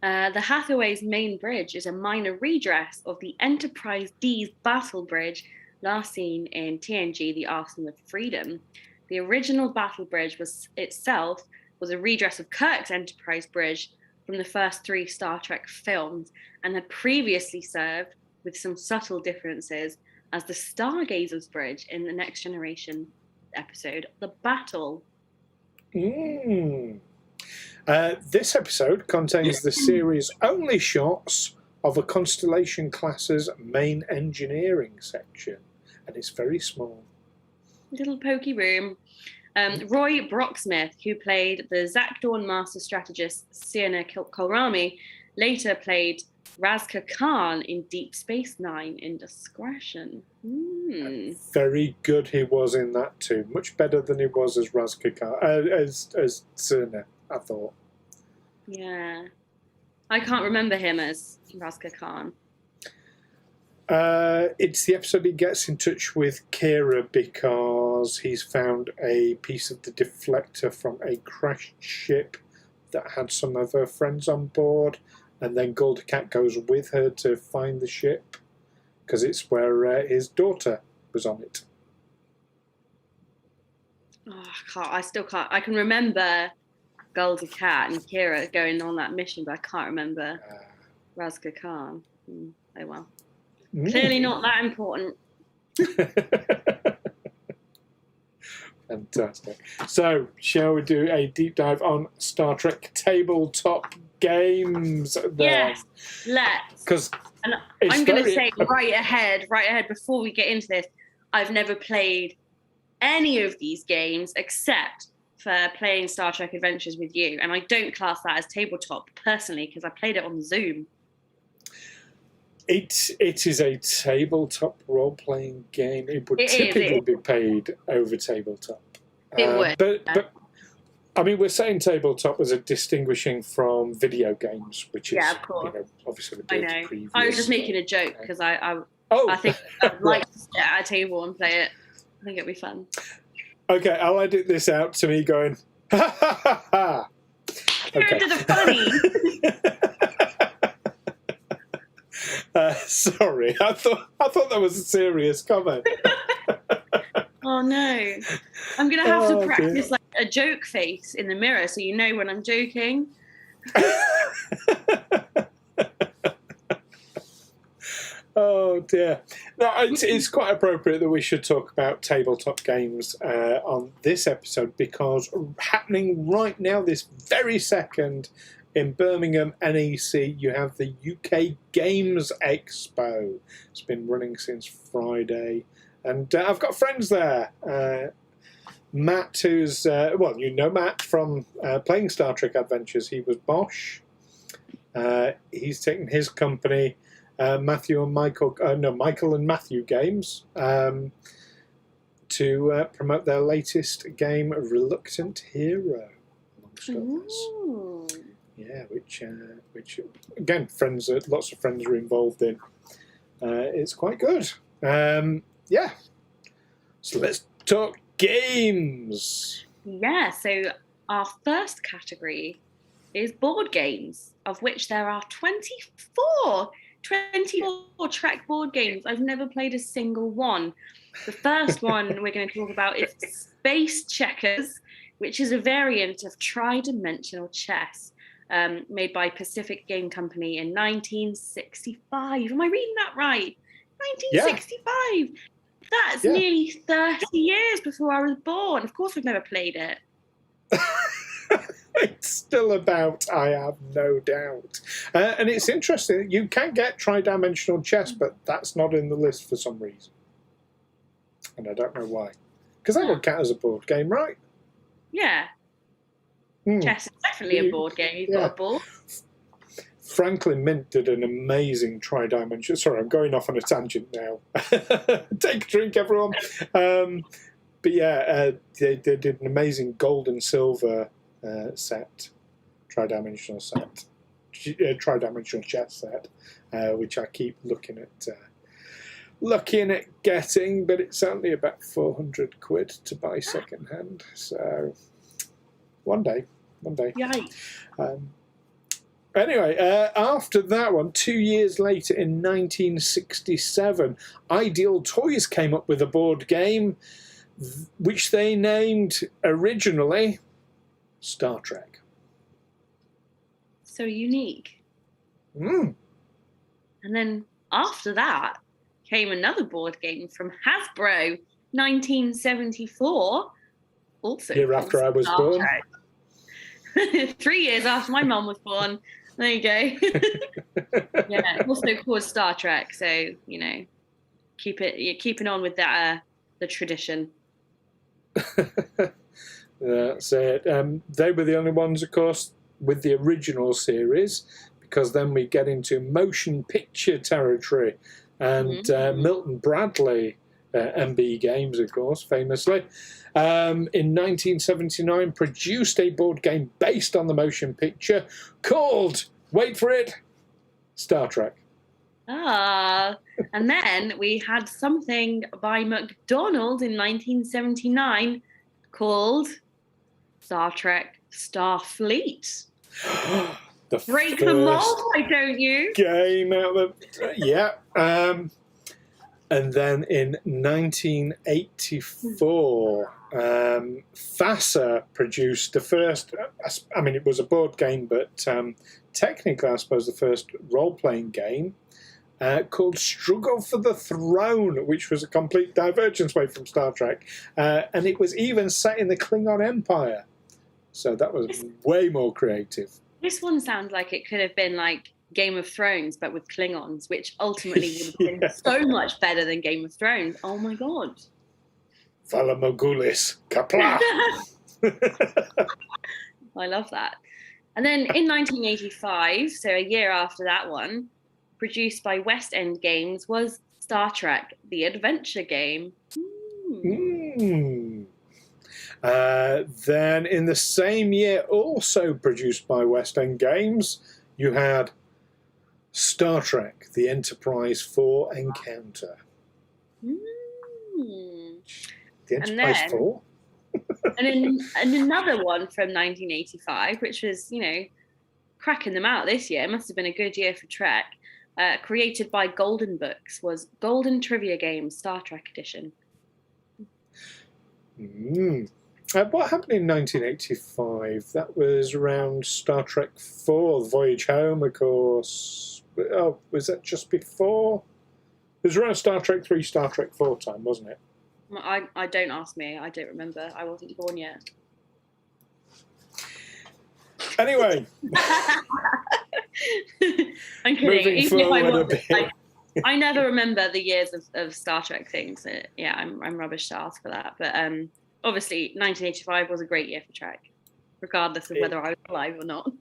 The Hathaway's main bridge is a minor redress of the Enterprise D's battle bridge last seen in TNG, The Arsenal of Freedom. The original battle bridge was a redress of Kirk's Enterprise bridge from the first 3 Star Trek films and had previously served, with some subtle differences, as the Stargazer's bridge in the Next Generation episode, The Battle. This episode contains the series' only shots of a Constellation class's main engineering section, and it's very small. Little pokey room. Roy Brocksmith, who played the Zakdawn master strategist Sienna Kolrami, later played Razka Khan in Deep Space Nine Indiscretion. Very good he was in that too. Much better than he was as Razka Khan, as Sienna, I thought. Yeah. I can't remember him as Razka Khan. It's the episode he gets in touch with Keira because he's found a piece of the deflector from a crashed ship that had some of her friends on board, and then Golda Cat goes with her to find the ship because it's where his daughter was on it. Oh, I still can't. I can remember Golda Cat and Keira going on that mission, but I can't remember Razka Khan. Oh well. Clearly not that important. Fantastic. So, shall we do a deep dive on Star Trek Tabletop Games then? Yes, let's. Because I'm going to say right ahead, before we get into this, I've never played any of these games except for playing Star Trek Adventures with you. And I don't class that as tabletop personally because I played it on Zoom. It is a tabletop role-playing game. It would typically be played over tabletop. It would. But I mean, we're saying tabletop as a distinguishing from video games, which is, of course. Obviously the previous. I was just making a joke because I think I'd like to sit at a table and play it. I think it'd be fun. Okay, I'll edit this out to me going, ha ha ha ha. You're into the funny. Sorry, I thought that was a serious comment. Oh no! I'm gonna have to practice like a joke face in the mirror, so you know when I'm joking. Oh dear! No, it's quite appropriate that we should talk about tabletop games on this episode, because happening right now, this very second, in Birmingham NEC, you have the UK Games Expo. It's been running since Friday, and I've got friends there. Matt, who's you know Matt from playing Star Trek Adventures. He was Bosch. He's taken his company. Michael and Matthew Games, to promote their latest game, Reluctant Hero, amongst others. Yeah, which again, lots of friends are involved in. It's quite good. Yeah. So let's talk games. Yeah. So our first category is board games, of which there are 24 Trek board games. I've never played a single one. The first one we're going to talk about is Space Checkers, which is a variant of tri-dimensional chess, made by Pacific Game Company in 1965. Am I reading that right? 1965. Yeah. That's nearly 30 years before I was born. Of course, I've never played it. It's still about, I have no doubt. And it's interesting, you can get tri-dimensional chess, but that's not in the list for some reason. And I don't know why. Because that would count as a board game, right? Yeah. Chess is definitely a board game. You've got a board. Franklin Mint did an amazing tri-dimensional... Sorry, I'm going off on a tangent now. Take a drink, everyone. But yeah, they did an amazing gold and silver tri-dimensional chess set, which I keep looking at getting, but it's only about £400 to buy second hand. So one day. Yikes. Anyway, after that one, 2 years later in 1967, Ideal Toys came up with a board game which they named originally Star Trek. So unique. And then after that came another board game from Hasbro, 1974. Also year after I was born. 3 years after my mum was born. There you go. Yeah, also called Star Trek. So you're keeping on with that the tradition. That's it. They were the only ones, of course, with the original series, because then we get into motion picture territory. And Milton Bradley, MB Games, of course, famously, in 1979 produced a board game based on the motion picture called, wait for it, Star Trek. And then we had something by McDonald in 1979 called Star Trek Starfleet. Break the mold, why don't you? Game out of and then in 1984, FASA produced the first. I mean, it was a board game, but technically, I suppose the first role-playing game. Called Struggle for the Throne, which was a complete divergence away from Star Trek. And it was even set in the Klingon Empire. So that was way more creative. This one sounds like it could have been like Game of Thrones, but with Klingons, which ultimately would have been so much better than Game of Thrones. Oh my God. Vala Mogulis, Kapla. I love that. And then in 1985, so a year after that one, produced by West End Games, was Star Trek, the adventure game. Then in the same year, also produced by West End Games, you had Star Trek, the Enterprise 4 Encounter. The Enterprise 4? And another one from 1985, which was, cracking them out this year. It must have been a good year for Trek. Created by Golden Books, was Golden Trivia Games Star Trek Edition. What happened in 1985? That was around Star Trek IV, The Voyage Home, of course. Oh, was that just before? It was around Star Trek 3, Star Trek 4 time, wasn't it? I don't ask me. I don't remember. I wasn't born yet. Anyway. I'm kidding. Moving Even if I forward a was, bit. I never remember the years of Star Trek things. Yeah, I'm rubbish to ask for that. But obviously, 1985 was a great year for Trek, regardless of whether I was alive or not.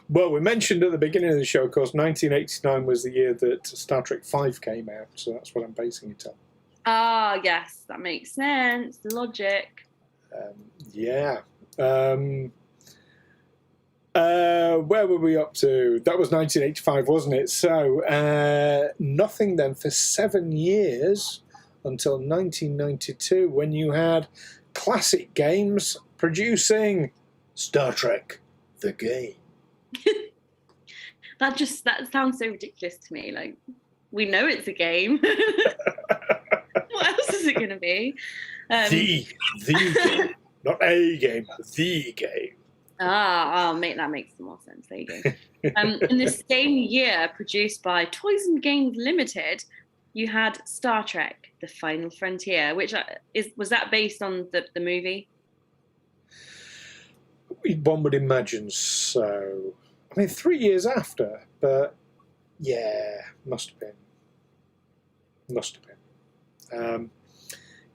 Well, we mentioned at the beginning of the show, of course, 1989 was the year that Star Trek V came out, so that's what I'm basing it on. Ah, yes, that makes sense. The logic. Yeah. Where were we up to? That was 1985, wasn't it? So, nothing then for 7 years until 1992, when you had Classic Games producing Star Trek, the game. That sounds so ridiculous to me. Like, we know it's a game. What else is it going to be? The game. Not a game, the game. Mate, that makes more sense. There you go. In the same year, produced by Toys and Games Limited, you had Star Trek: The Final Frontier, which was that based on the movie? One would imagine so. I mean, 3 years after, but yeah, must have been.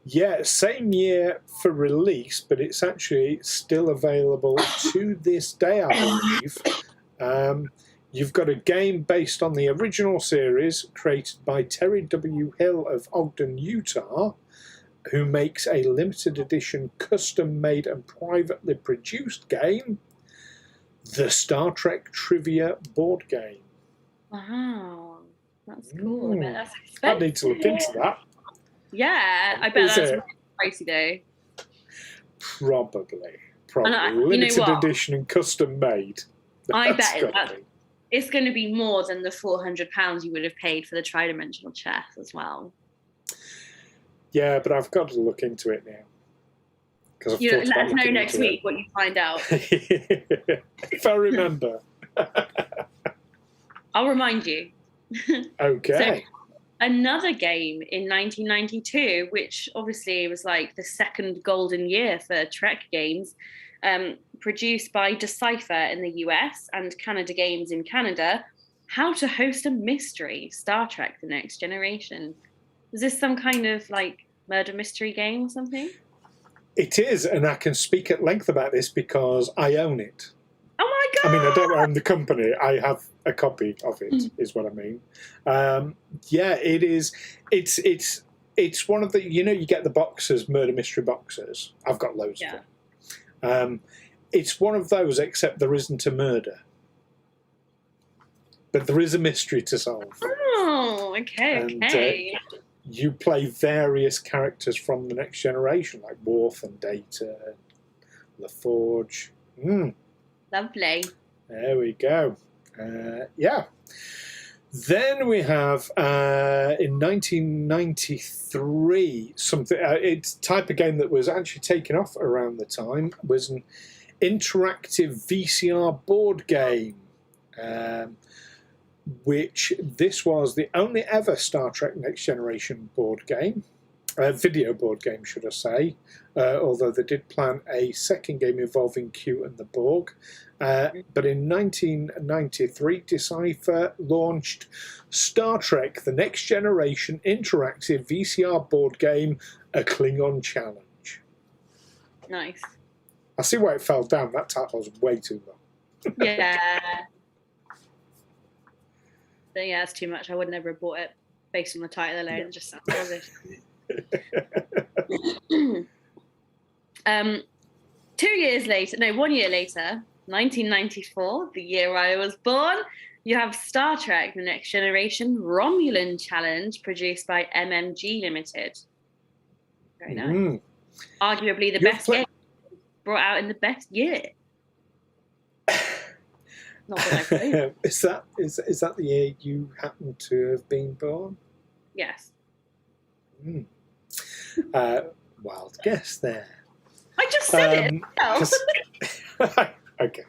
Yeah, same year for release, but it's actually still available to this day, I believe. You've got a game based on the original series created by Terry W. Hill of Ogden, Utah, who makes a limited edition, custom-made and privately produced game, the Star Trek Trivia board game. Wow, that's cool. That's expensive. I need to look into that. Yeah, I bet that's really pricey though. Probably. And limited edition and custom made. I bet it's going to be more than the £400 you would have paid for the tri-dimensional chess as well. Yeah, but I've got to look into it now. Let us know next week what you find out. If I remember. I'll remind you. Okay. So, another game in 1992, which obviously was like the second golden year for Trek games, produced by Decipher in the US and Canada Games in Canada, How to Host a Mystery, Star Trek The Next Generation. Is this some kind of like murder mystery game or something? It is, and I can speak at length about this because I own it. Oh my God! I mean, I don't own the company. I have a copy of it, is what I mean. Yeah, it is. It's one of the, you get the boxes, murder mystery boxes. I've got loads of them. It's one of those, except there isn't a murder. But there is a mystery to solve. Oh, okay. You play various characters from the Next Generation, like Worf and Data and LaForge. Lovely. There we go. Yeah. Then we have, in 1993, something. It's a type of game that was actually taken off around the time, was an interactive VCR board game, which this was the only ever Star Trek Next Generation board game, video board game, should I say, although they did plan a second game involving Q and the Borg. But in 1993, Decipher launched Star Trek The Next Generation interactive VCR board game, A Klingon Challenge. Nice. I see why it fell down. That title was way too long. Yeah. Yeah, it's too much. I would never have bought it based on the title alone. It just sounds rubbish. 1 year later, 1994, the year I was born, you have Star Trek The Next Generation Romulan Challenge, produced by MMG Limited. Very nice. Arguably the best game brought out in the best year. Not that I played. Is that the year you happen to have been born? Yes. Wild guess there. I just said it. Okay.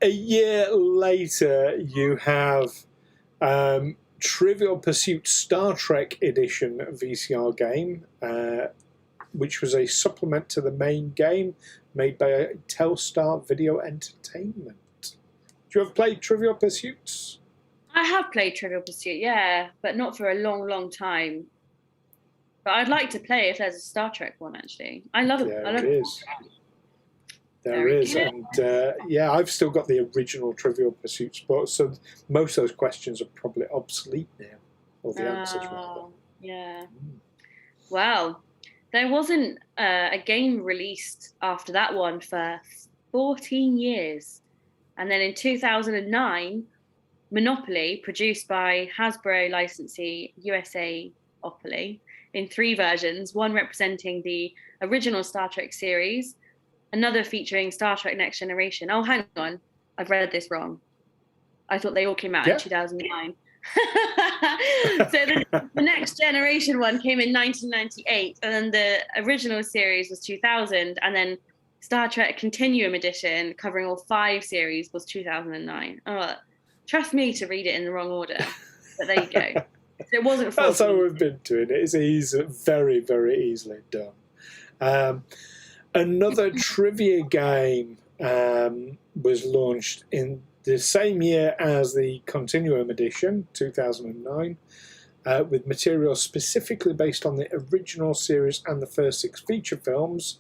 A year later, you have Trivial Pursuit Star Trek Edition VCR game, which was a supplement to the main game made by Telstar Video Entertainment. Do you ever play Trivial Pursuits? I have played Trivial Pursuit, yeah, but not for a long, long time. But I'd like to play if there's a Star Trek one, actually. I love it. There is. And yeah, I've still got the original Trivial Pursuit, but so most of those questions are probably obsolete now, or the answers rather. Yeah. Well, there wasn't a game released after that one for 14 years. And then in 2009, Monopoly, produced by Hasbro licensee USA Opoly, in 3 versions, one representing the original Star Trek series, another featuring Star Trek Next Generation. Oh, hang on. I've read this wrong. I thought they all came out in 2009. So the Next Generation one came in 1998, and then the original series was 2000, and then Star Trek Continuum Edition, covering all 5 series, was 2009. Oh, trust me to read it in the wrong order. But there you go. So it wasn't 14. That's how we've been doing it. It's very, very easily done. Another trivia game was launched in the same year as the Continuum Edition, 2009, with material specifically based on the original series and the first 6 feature films,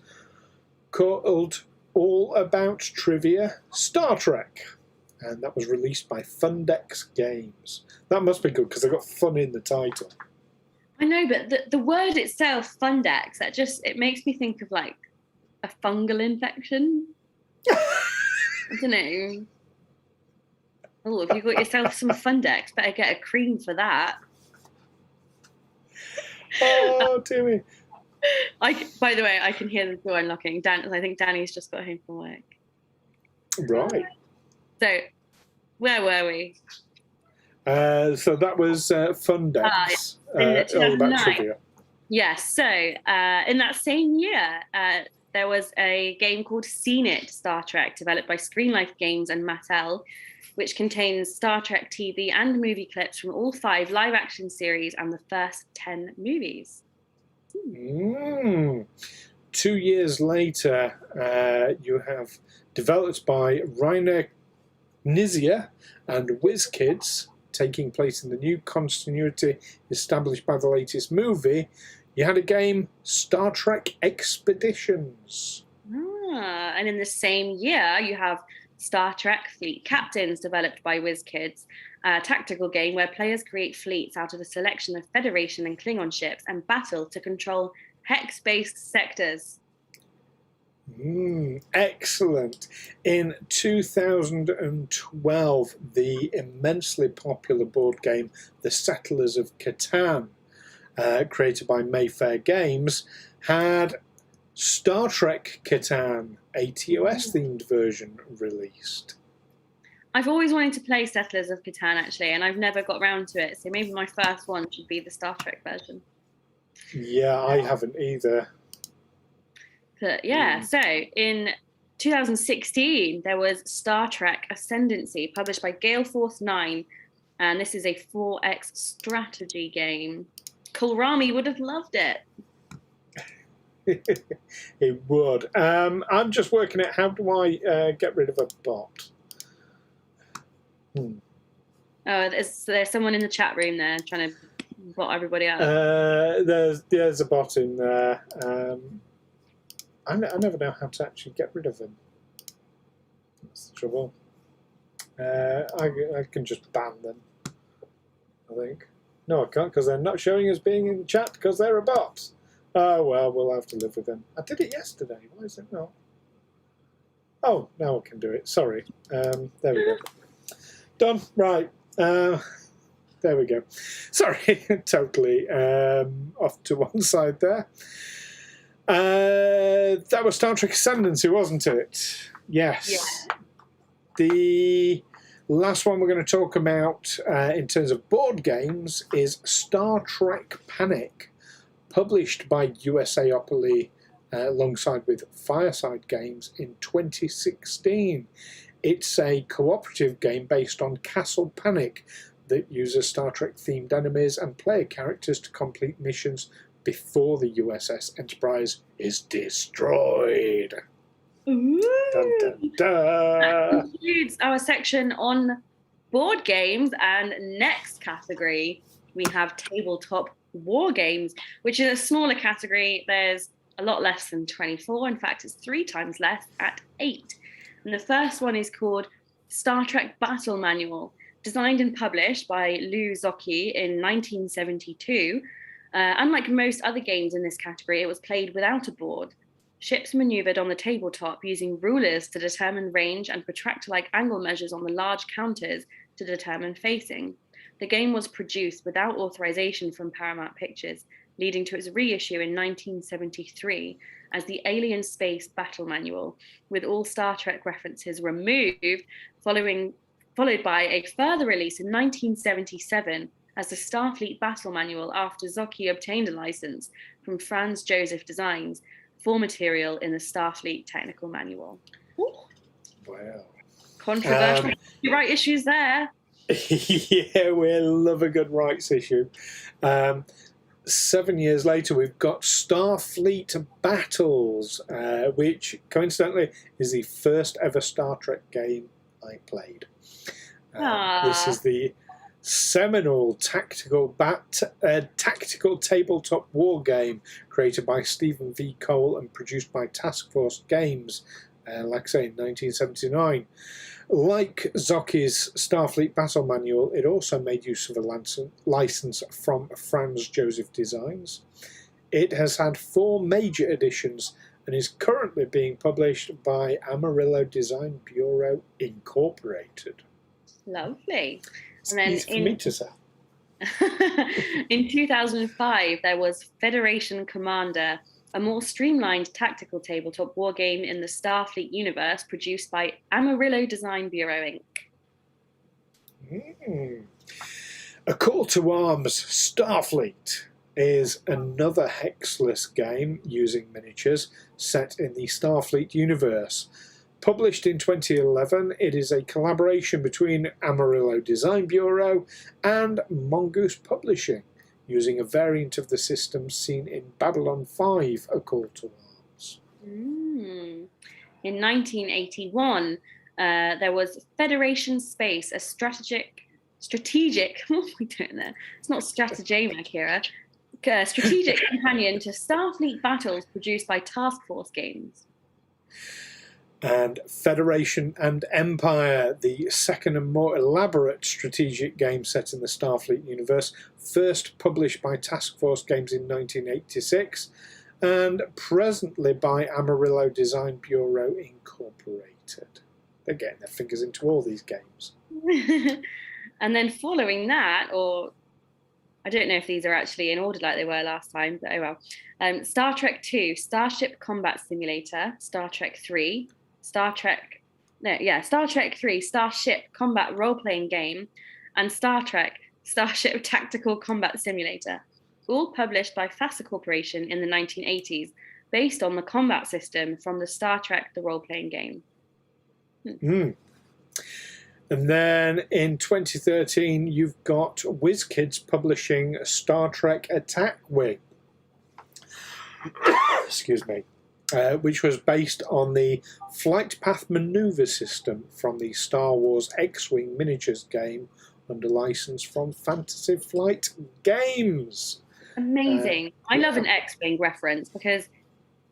called All About Trivia Star Trek. And that was released by Fundex Games. That must be good because they've got fun in the title. I know, but the word itself, Fundex, it makes me think of like a fungal infection. I don't know. Oh, if you got yourself some Fundex, better get a cream for that. Oh, Timmy. By the way, I can hear the door unlocking. I think Danny's just got home from work. Right. So, where were we? So that was Fundex, all about trivia. Yes, so in that same year, there was a game called Seen It Star Trek, developed by Screenlife Games and Mattel, which contains Star Trek TV and movie clips from all 5 live-action series and the first 10 movies. 2 years later, you have developed by Rainer Knizia and WizKids, taking place in the new continuity established by the latest movie. You had a game, Star Trek Expeditions. And in the same year, you have Star Trek Fleet Captains, developed by WizKids, a tactical game where players create fleets out of a selection of Federation and Klingon ships and battle to control hex-based sectors. Excellent. In 2012, the immensely popular board game, The Settlers of Catan, created by Mayfair Games, had Star Trek Catan, a TOS-themed version, released. I've always wanted to play Settlers of Catan, actually, and I've never got round to it, so maybe my first one should be the Star Trek version. Yeah, I haven't either. But yeah, so in 2016, there was Star Trek Ascendancy, published by Gale Force 9, and this is a 4X strategy game. Kohlrami would have loved it. It would. I'm just working out, how do I get rid of a bot? Oh, there's someone in the chat room there trying to bot everybody out. There's a bot in there. I never know how to actually get rid of them. That's the trouble. I can just ban them, I think. No, I can't, because they're not showing as being in the chat because they're a bot. Oh, well, we'll have to live with them. I did it yesterday. Why is it not? Oh, now I can do it. Sorry. There we go. Done. Right. There we go. Sorry, totally off to one side there. That was Star Trek Ascendancy, wasn't it? Yes. Yeah. The last one we're going to talk about in terms of board games is Star Trek Panic, published by USAopoly alongside with Fireside Games in 2016. It's a cooperative game based on Castle Panic that uses Star Trek-themed enemies and player characters to complete missions before the USS Enterprise is destroyed. Ooh. Dun, dun, dun. That concludes our section on board games, and next category we have tabletop war games, which is a smaller category. There's a lot less than 24. In fact, it's 3 times less at 8. And the first one is called Star Trek Battle Manual, designed and published by Lou Zocchi in 1972. Unlike most other games in this category, it was played without a board. Ships maneuvered on the tabletop using rulers to determine range and protractor-like angle measures on the large counters to determine facing. The game was produced without authorization from Paramount Pictures, leading to its reissue in 1973 as the Alien Space Battle Manual, with all Star Trek references removed, followed by a further release in 1977 as the Starfleet Battle Manual after Zocchi obtained a license from Franz Joseph Designs for material in the Starfleet Technical Manual. Ooh. Wow. Controversial right issues there. Yeah, we love a good rights issue. 7 years later, we've got Starfleet Battles, which coincidentally is the first ever Star Trek game I played. This is the seminal tactical tabletop war game created by Stephen V. Cole and produced by Task Force Games, like I say, in 1979. Like Zocchi's Starfleet Battle Manual, it also made use of a license from Franz Joseph Designs. It has had 4 major editions and is currently being published by Amarillo Design Bureau Incorporated. Lovely. And then for me to say. In 2005, there was Federation Commander, a more streamlined tactical tabletop war game in the Starfleet universe produced by Amarillo Design Bureau, Inc. A Call to Arms Starfleet is another hexless game using miniatures set in the Starfleet universe. Published in 2011, it is a collaboration between Amarillo Design Bureau and Mongoose Publishing, using a variant of the system seen in Babylon 5, A Call to Arms. In 1981, there was Federation Space, a strategic, what are we doing there? It's not stratagem, Kira. Strategic companion to Starfleet Battles produced by Task Force Games. And Federation and Empire, the second and more elaborate strategic game set in the Starfleet universe, first published by Task Force Games in 1986 and presently by Amarillo Design Bureau Incorporated. They're getting their fingers into all these games. And then following that, or I don't know if these are actually in order like they were last time, but oh well. Star Trek 2, Starship Combat Simulator, Star Trek 3, Star Trek 3, Starship Combat Role-Playing Game, and Star Trek Starship Tactical Combat Simulator, all published by FASA Corporation in the 1980s, based on the combat system from the Star Trek The Role-Playing Game. And then in 2013, you've got WizKids publishing Star Trek Attack Wing. Excuse me. Which was based on the flight path maneuver system from the Star Wars X-Wing miniatures game under license from Fantasy Flight Games. Amazing. I love an X-Wing reference because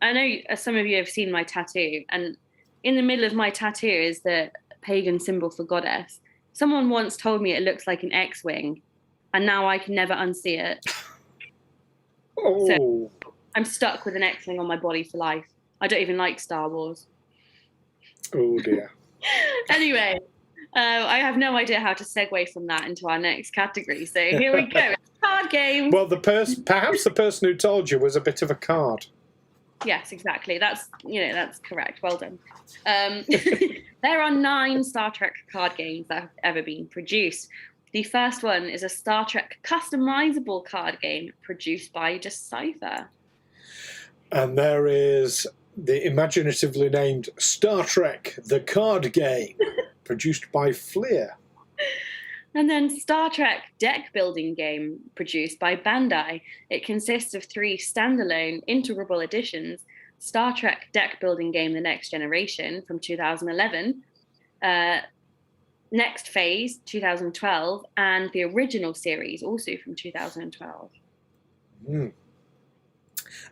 I know some of you have seen my tattoo, and in the middle of my tattoo is the pagan symbol for goddess. Someone once told me it looks like an X-Wing, and now I can never unsee it. Oh. So I'm stuck with an X-Wing on my body for life. I don't even like Star Wars. Oh dear. Anyway, I have no idea how to segue from that into our next category. So here we go. Card games. Well, perhaps the person who told you was a bit of a card. Yes, exactly. That's correct. Well done. There are 9 Star Trek card games that have ever been produced. The first one is a Star Trek customizable card game produced by Decipher. And there is the imaginatively named Star Trek, the card game, produced by Fleer. And then Star Trek deck building game produced by Bandai. It consists of 3 standalone integrable editions: Star Trek deck building game The Next Generation from 2011, Next Phase 2012, and the original series also from 2012.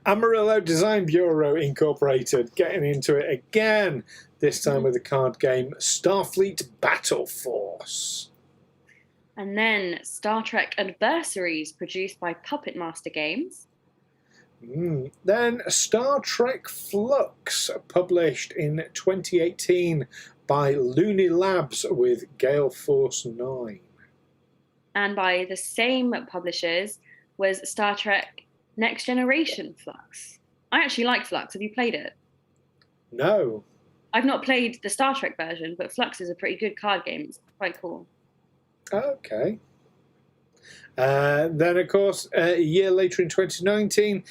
Amarillo Design Bureau Incorporated getting into it again, this time with the card game Starfleet Battle Force. And then Star Trek Adversaries, produced by Puppet Master Games. Then Star Trek Flux, published in 2018 by Looney Labs with Gale Force 9. And by the same publishers was Star Trek Next Generation Flux. I actually like Flux. Have you played it? No. I've not played the Star Trek version, but Flux is a pretty good card game. It's quite cool. Okay. Then, of course, a year later in 2019,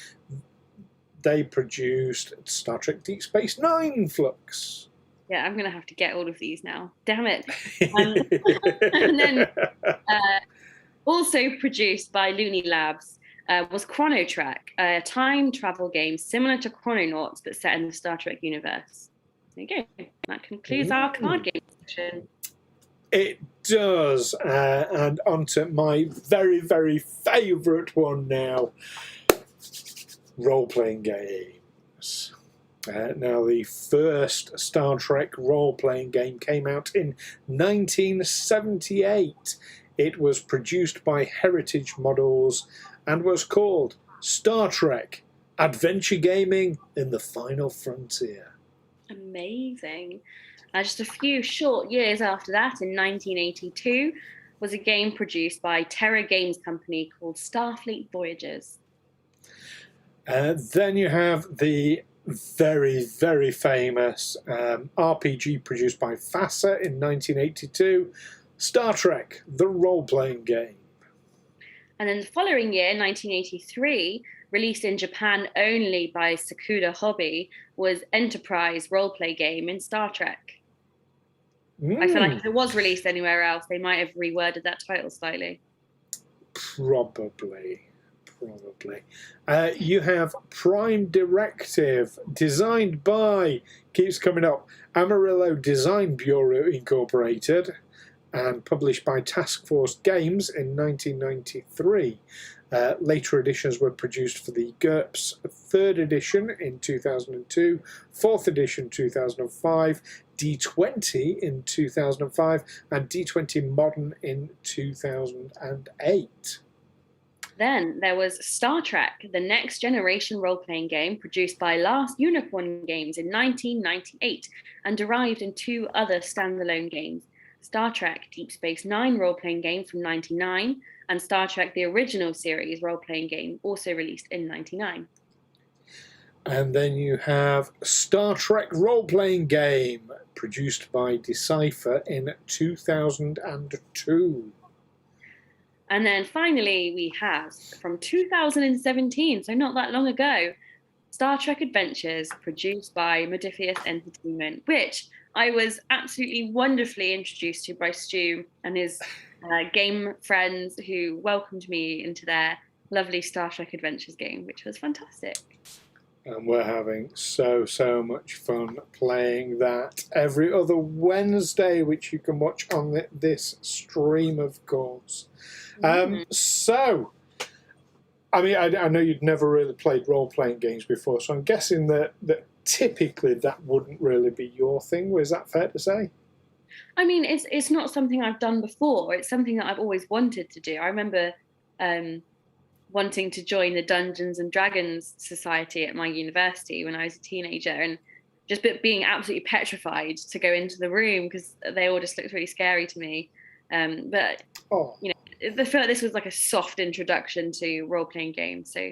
they produced Star Trek Deep Space Nine Flux. Yeah, I'm going to have to get all of these now. Damn it. And then also produced by Looney Labs was Chrono Track, a time travel game similar to Chrononauts but set in the Star Trek universe. There you go. That concludes our card game section. It does. And on to my very, very favourite one now. Role-playing games. Now, the first Star Trek role-playing game came out in 1978. It was produced by Heritage Models and was called Star Trek Adventure Gaming in the Final Frontier. Amazing. Just a few short years after that, in 1982, was a game produced by Terra Games Company called Starfleet Voyagers. Then you have the very, very famous RPG produced by FASA in 1982, Star Trek, the role-playing game. And then the following year, 1983, released in Japan only by Sakuda Hobby, was Enterprise role-play game in Star Trek. I feel like if it was released anywhere else, they might have reworded that title slightly. Probably. You have Prime Directive, designed by, keeps coming up, Amarillo Design Bureau Incorporated, and published by Task Force Games in 1993. Later editions were produced for the GURPS 3rd edition in 2002, 4th edition 2005, D20 in 2005, and D20 Modern in 2008. Then there was Star Trek, the Next Generation role-playing game, produced by Last Unicorn Games in 1998 and derived in 2 other standalone games: Star Trek Deep Space Nine role-playing game from 1999 and Star Trek the Original Series role-playing game, also released in 1999. And then you have Star Trek role-playing game, produced by Decipher in 2002. And then finally we have, from 2017, so not that long ago, Star Trek Adventures, produced by Modiphius Entertainment, which I was absolutely wonderfully introduced to by Stu and his game friends, who welcomed me into their lovely Star Trek Adventures game, which was fantastic. And we're having so much fun playing that every other Wednesday, which you can watch on this stream, of course. So, I mean, I know you'd never really played role-playing games before, so I'm guessing that typically that wouldn't really be your thing. Was that fair to say? I mean, it's not something I've done before. It's something that I've always wanted to do. I remember wanting to join the Dungeons and Dragons Society at my university when I was a teenager, and just being absolutely petrified to go into the room because they all just looked really scary to me. But I feel like this was like a soft introduction to role-playing games, so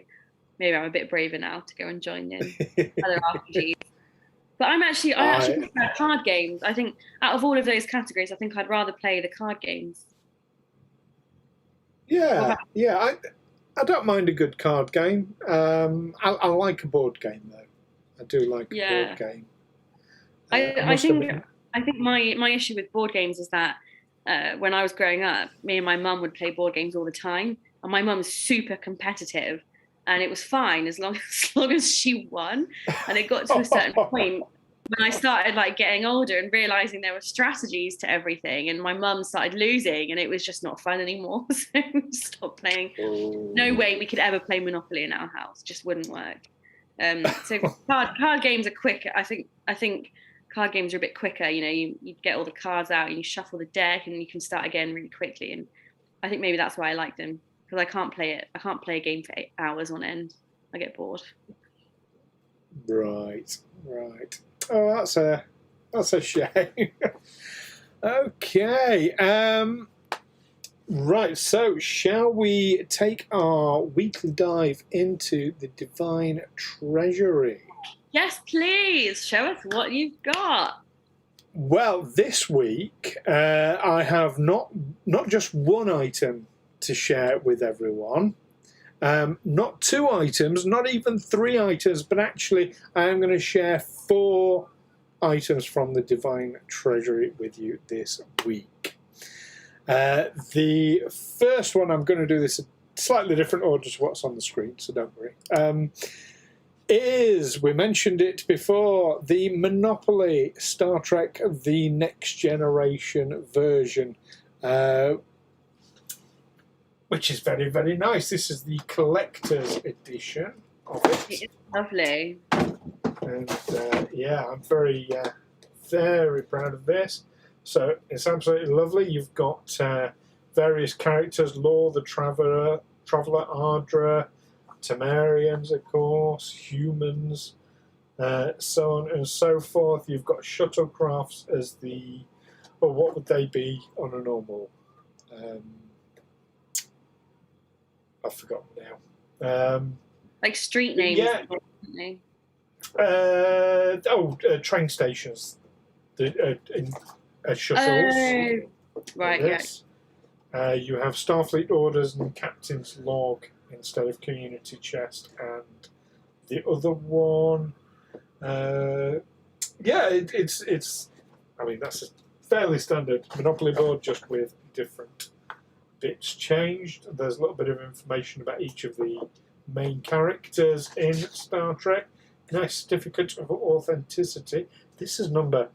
maybe I'm a bit braver now to go and join in other RPGs. But I actually prefer card games. I think out of all of those categories, I think I'd rather play the card games. Yeah. I don't mind a good card game. I like a board game though. I do like a board game. I think my issue with board games is that when I was growing up, me and my mum would play board games all the time, and my mum's super competitive, and it was fine as long as she won. And it got to a certain point when I started like getting older and realizing there were strategies to everything, and my mum started losing, and it was just not fun anymore. So we stopped playing. No way we could ever play Monopoly in our house; just wouldn't work. So card games are quick. I think card games are a bit quicker. You get all the cards out and you shuffle the deck, and you can start again really quickly. And I think maybe that's why I like them, because I can't play a game for 8 hours on end. I get bored. Right. Oh, that's a shame. Okay. Right. So, shall we take our weekly dive into the Divine Treasury? Yes, please. Show us what you've got. Well, this week I have not just one item to share with everyone. Not 2 items, not even 3 items, but actually I am going to share 4 items from the Divine Treasury with you this week. The first one, I'm going to do this in slightly different order to what's on the screen, so don't worry. Is, we mentioned it before, the Monopoly Star Trek The Next Generation version, which is very, very nice. This is the collector's edition of it. It's lovely. And I'm very, very proud of this. So it's absolutely lovely. You've got various characters: Law, the Traveller, Ardra, Temerians, of course, humans, so on and so forth. You've got shuttlecrafts as what would they be on a normal? I've forgotten now. Like street names. Yeah. Train stations. Shuttles. Oh, right, yes. Yeah. You have Starfleet orders and Captain's log instead of Community chest, and the other one, it's. I mean, that's a fairly standard Monopoly board, just with different bits changed. There's a little bit of information about each of the main characters in Star Trek. Nice certificate of authenticity. This is number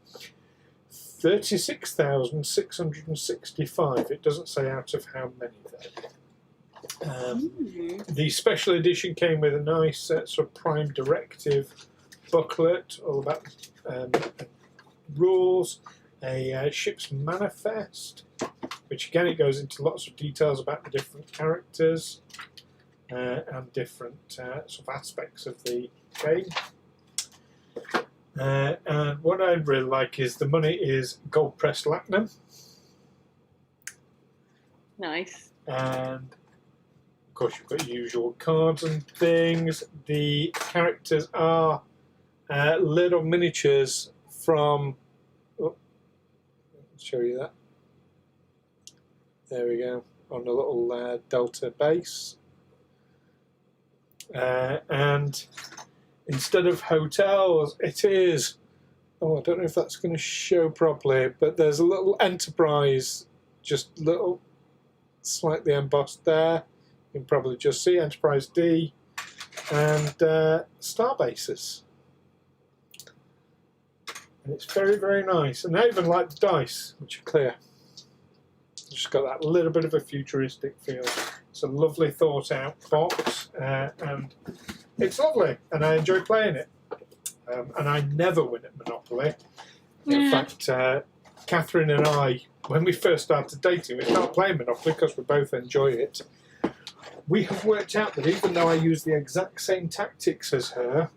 36,665. It doesn't say out of how many there. The special edition came with a nice sort of Prime Directive booklet, all about rules, a ship's manifest, which again, it goes into lots of details about the different characters and different sort of aspects of the game. And what I really like is the money is gold pressed latinum. Nice. And of course, you've got usual cards and things. The characters are little miniatures from. Oh, I'll show you that. There we go, on a little Delta base. And instead of hotels, it is. Oh, I don't know if that's going to show properly, but there's a little Enterprise, just little, slightly embossed there. You can probably just see Enterprise D and star bases. And it's very, very nice. And I even like the dice, which are clear. Just got that little bit of a futuristic feel. It's a lovely thought out box, and it's lovely, and I enjoy playing it. And I never win at Monopoly. In fact, Catherine and I, when we first started dating, we started playing Monopoly because we both enjoy it. We have worked out that even though I use the exact same tactics as her,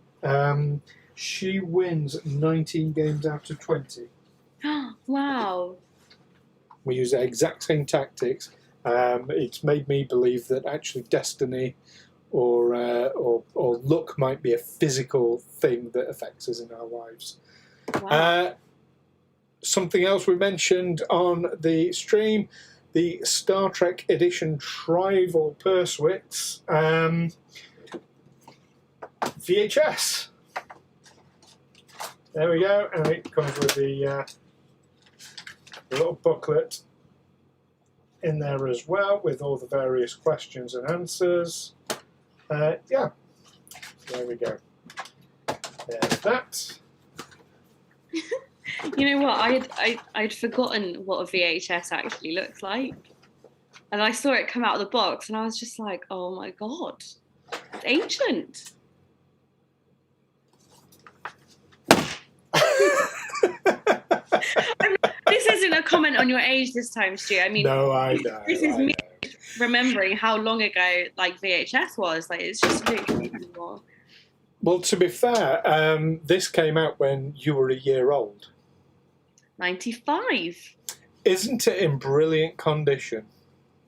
She wins 19 games out of 20. Wow. We use the exact same tactics. It's made me believe that actually destiny or luck might be a physical thing that affects us in our lives. Wow. Something else we mentioned on the stream, the Star Trek Edition Tribal Perswits VHS. There we go, and it comes with the little booklet in there as well with all the various questions and answers. Yeah, there we go. There's that. You know what? I'd forgotten what a VHS actually looks like, and I saw it come out of the box, and I was just like, "Oh my god, it's ancient." This isn't a comment on your age this time, Stu. I mean, no, I know. This is me remembering how long ago like VHS was. Like, it's just literally anymore. Well, to be fair, this came out when you were a year old. 95. Isn't it in brilliant condition?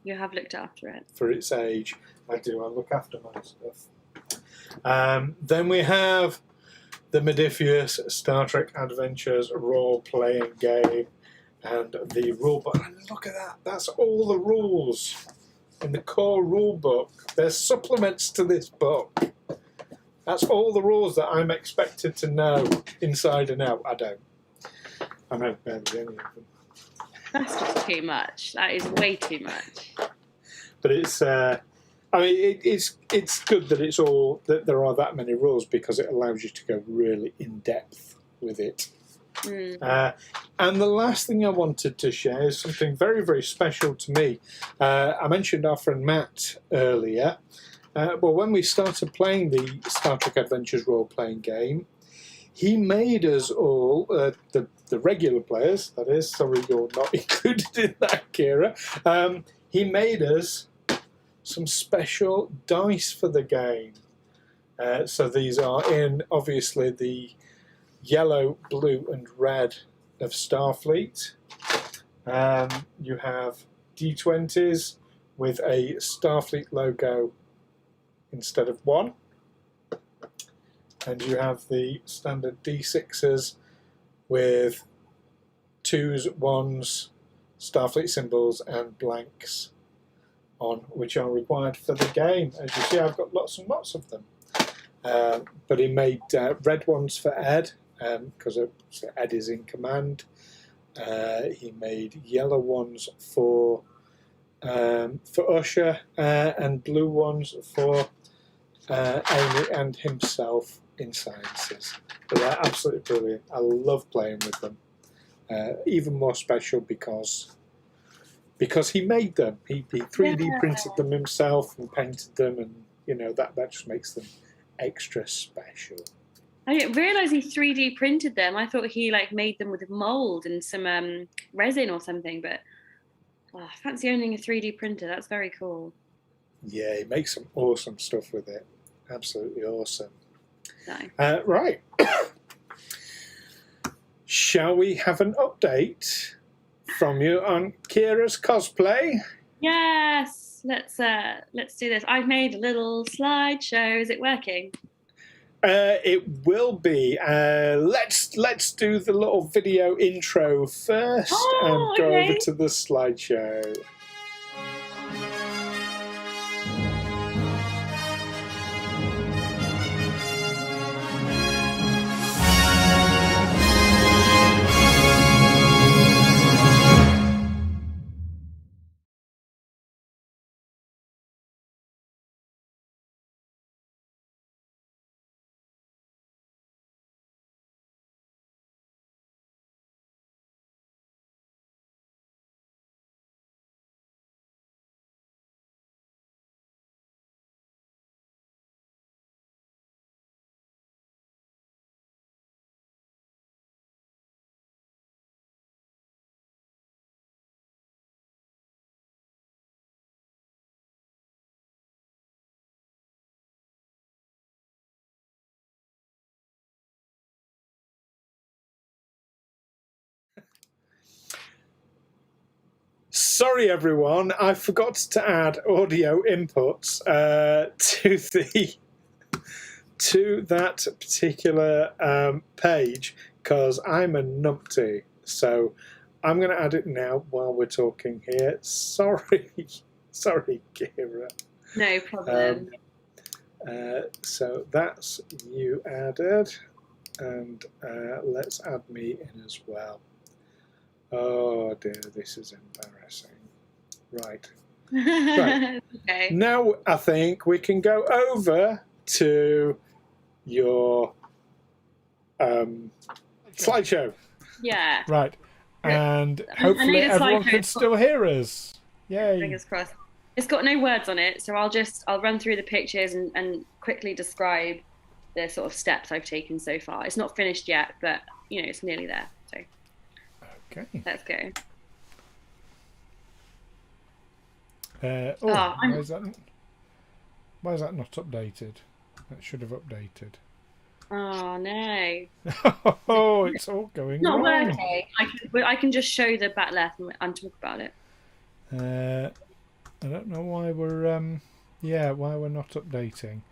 You have looked after it. For its age. I do. I look after my stuff. Then we have the Modiphius Star Trek Adventures role-playing game and the rule book. And look at that. That's all the rules in the core rule book. There's supplements to this book. That's all the rules that I'm expected to know inside and out. I don't. I don't barely any of them. That's just too much. That is way too much. But it's, I mean, it's good that it's all that there are that many rules because it allows you to go really in depth with it. Mm. And the last thing I wanted to share is something very, very special to me. I mentioned our friend Matt earlier. Well, when we started playing the Star Trek Adventures role-playing game, he made us all, the regular players, that is, sorry you're not included in that, Keira, he made us some special dice for the game. So these are in, obviously, the yellow, blue and red of Starfleet. You have D20s with a Starfleet logo instead of 1. And you have the standard D6s with 2s, 1s, Starfleet symbols and blanks on, which are required for the game. As you see, I've got lots and lots of them. But he made red ones for Ed, because Ed is in command. He made yellow ones for Usher, and blue ones for Amy and himself in sciences. But they're absolutely brilliant. I love playing with them. Even more special because he made them. He 3D printed them himself and painted them, and you know that just makes them extra special. I didn't realise he 3D printed them. I thought he like made them with a mould and some resin or something. But I fancy owning a 3D printer. That's very cool. Yeah, he makes some awesome stuff with it. Absolutely awesome. No. Right. Shall we have an update from you on Keira's cosplay? Yes. Let's do this. I've made a little slideshow. Is it working? It will be. Let's do the little video intro first and go over to the slideshow. Sorry, everyone. I forgot to add audio inputs to that particular page because I'm a numpty. So I'm going to add it now while we're talking here. Sorry, Kira. No problem. So that's you added, and let's add me in as well. Oh dear, this is embarrassing. Right. Okay. Now I think we can go over to your slideshow. Yeah. Right. And hopefully everyone can still hear us. Yay. Fingers crossed. It's got no words on it, so I'll run through the pictures and quickly describe the sort of steps I've taken so far. It's not finished yet, but it's nearly there. So okay. Let's go. Why is that not updated? That should have updated. Oh no! Oh, it's all going not wrong. working. I can just show the back left and talk about it. I don't know why we're not updating.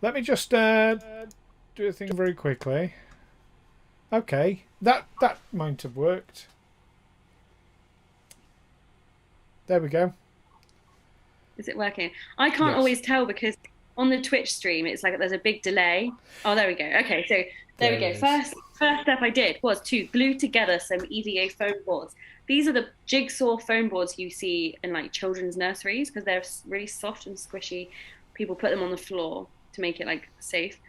Let me just do a thing very quickly. Okay, that might have worked. There we go. Is it working? I can't always tell because on the Twitch stream it's like there's a big delay. Oh, there we go. Okay, so there we go. First step I did was to glue together some EVA foam boards. These are the jigsaw foam boards you see in like children's nurseries because they're really soft and squishy. People put them on the floor to make it like safe.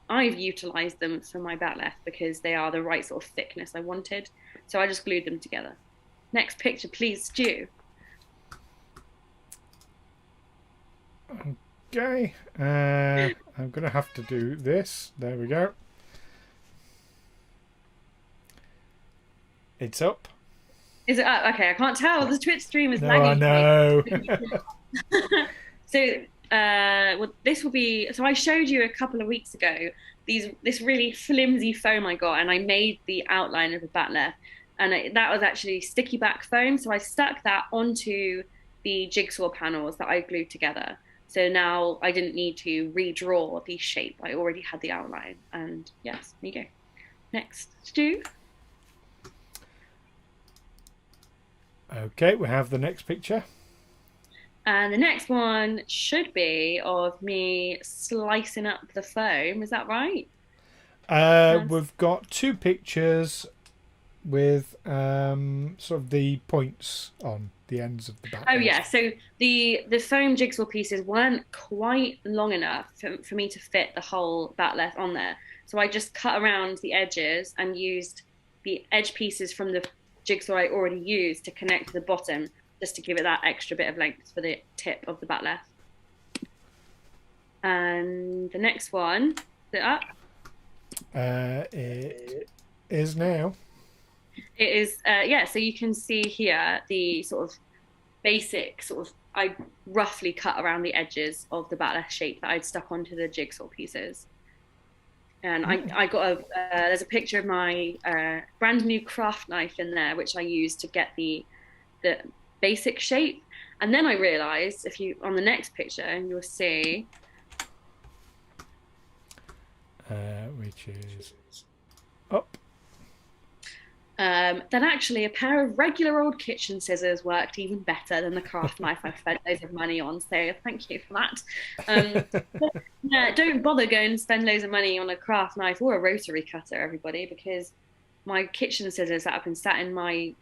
I've utilised them for my batleth because they are the right sort of thickness I wanted. So I just glued them together. Next picture, please, Stu. Okay, I'm going to have to do this. There we go. It's up. Is it up? Okay, I can't tell. The Twitch stream is lagging. I know. So this will be. So I showed you a couple of weeks ago this really flimsy foam I got, and I made the outline of a batleth, and that was actually sticky back foam. So I stuck that onto the jigsaw panels that I glued together. So now I didn't need to redraw the shape. I already had the outline. And yes, there you go. Next, Stu. Okay, we have the next picture. And the next one should be of me slicing up the foam. Is that right? We've got two pictures with sort of the points on the ends of the back. Oh yeah, so the foam jigsaw pieces weren't quite long enough for me to fit the whole batleth on there. So I just cut around the edges and used the edge pieces from the jigsaw I already used to connect to the bottom, just to give it that extra bit of length for the tip of the batleth. And the next one, is it up? It is now. It is, yeah, so you can see here the sort of basic I roughly cut around the edges of the batleth shape that I'd stuck onto the jigsaw pieces. And I got there's a picture of my brand new craft knife in there, which I used to get the basic shape. And then I realized, if you, on the next picture, you'll see. Which is up. Then actually a pair of regular old kitchen scissors worked even better than the craft knife I spent loads of money on, so thank you for that. Yeah, don't bother going and spend loads of money on a craft knife or a rotary cutter, everybody, because my kitchen scissors that have been sat in my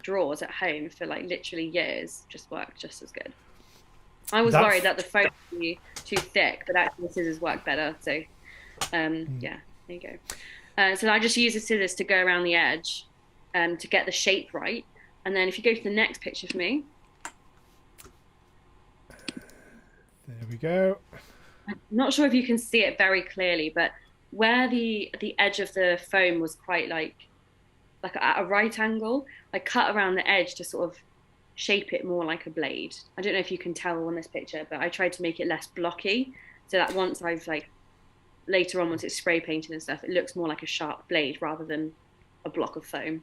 drawers at home for like literally years just work just as good. I was worried that the foam would be too thick, but actually the scissors work better, so yeah, there you go. So I just use the scissors to go around the edge to get the shape right. And then if you go to the next picture for me. There we go. I'm not sure if you can see it very clearly, but where the edge of the foam was quite like at a right angle, I cut around the edge to sort of shape it more like a blade. I don't know if you can tell on this picture, but I tried to make it less blocky so that once I've later on, once it's spray painted and stuff, it looks more like a sharp blade rather than a block of foam.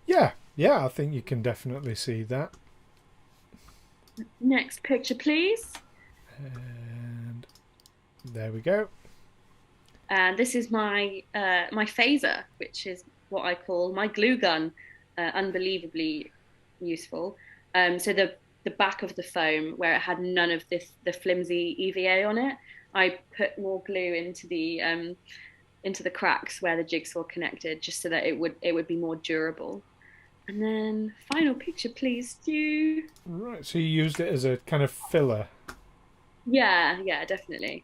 Yeah, Yeah, I think you can definitely see that. Next picture, please. And there we go. And this is my my phaser, which is what I call my glue gun. Unbelievably useful. So the back of the foam, where it had none of the flimsy EVA on it, I put more glue into the cracks where the jigsaw connected, just so that it would be more durable. And then final picture, please, Stu. Right, so you used it as a kind of filler. Yeah, definitely.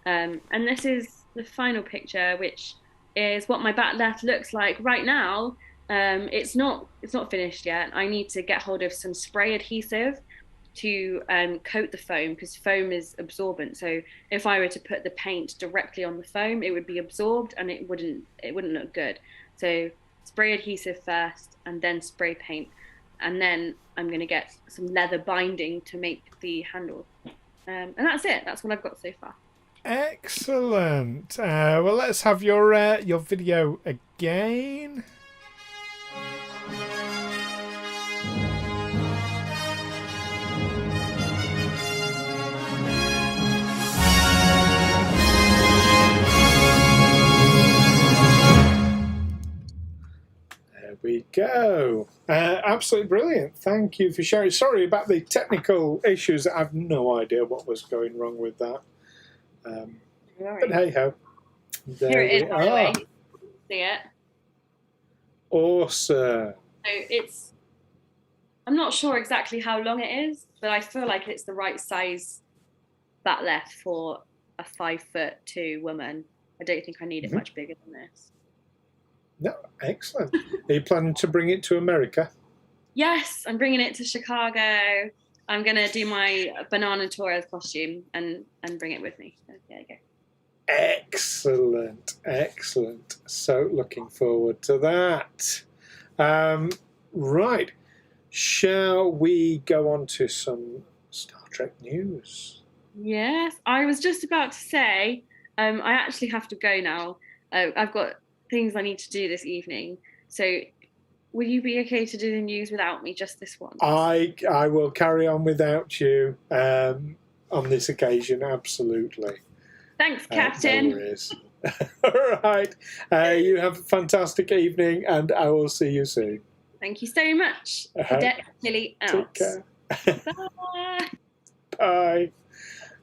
And this is the final picture, which is what my back left looks like right now. It's not finished yet. I need to get hold of some spray adhesive to coat the foam, because foam is absorbent. So if I were to put the paint directly on the foam, it would be absorbed and it wouldn't look good. So spray adhesive first, and then spray paint, and then I'm going to get some leather binding to make the handle. And that's it. That's what I've got so far. Excellent. Well, let's have your video again. There we go. Absolutely brilliant. Thank you for sharing. Sorry about the technical issues. I have no idea what was going wrong with that. But hey ho. Here it is, by the way. See it? Awesome. So I'm not sure exactly how long it is, but I feel like it's the right size back left for a 5'2" woman. I don't think I need it much bigger than this. No, excellent. Are you planning to bring it to America? Yes, I'm bringing it to Chicago. I'm going to do my Banana Torres costume and bring it with me. So there you go. Excellent. So looking forward to that. Right. Shall we go on to some Star Trek news? Yes, I was just about to say, I actually have to go now. I've got things I need to do this evening. So will you be okay to do the news without me just this once? I will carry on without you on this occasion, absolutely. Thanks, Captain. No worries. All right. You have a fantastic evening, and I will see you soon. Thank you so much. Cadet Lily out. Take care. Bye. Bye.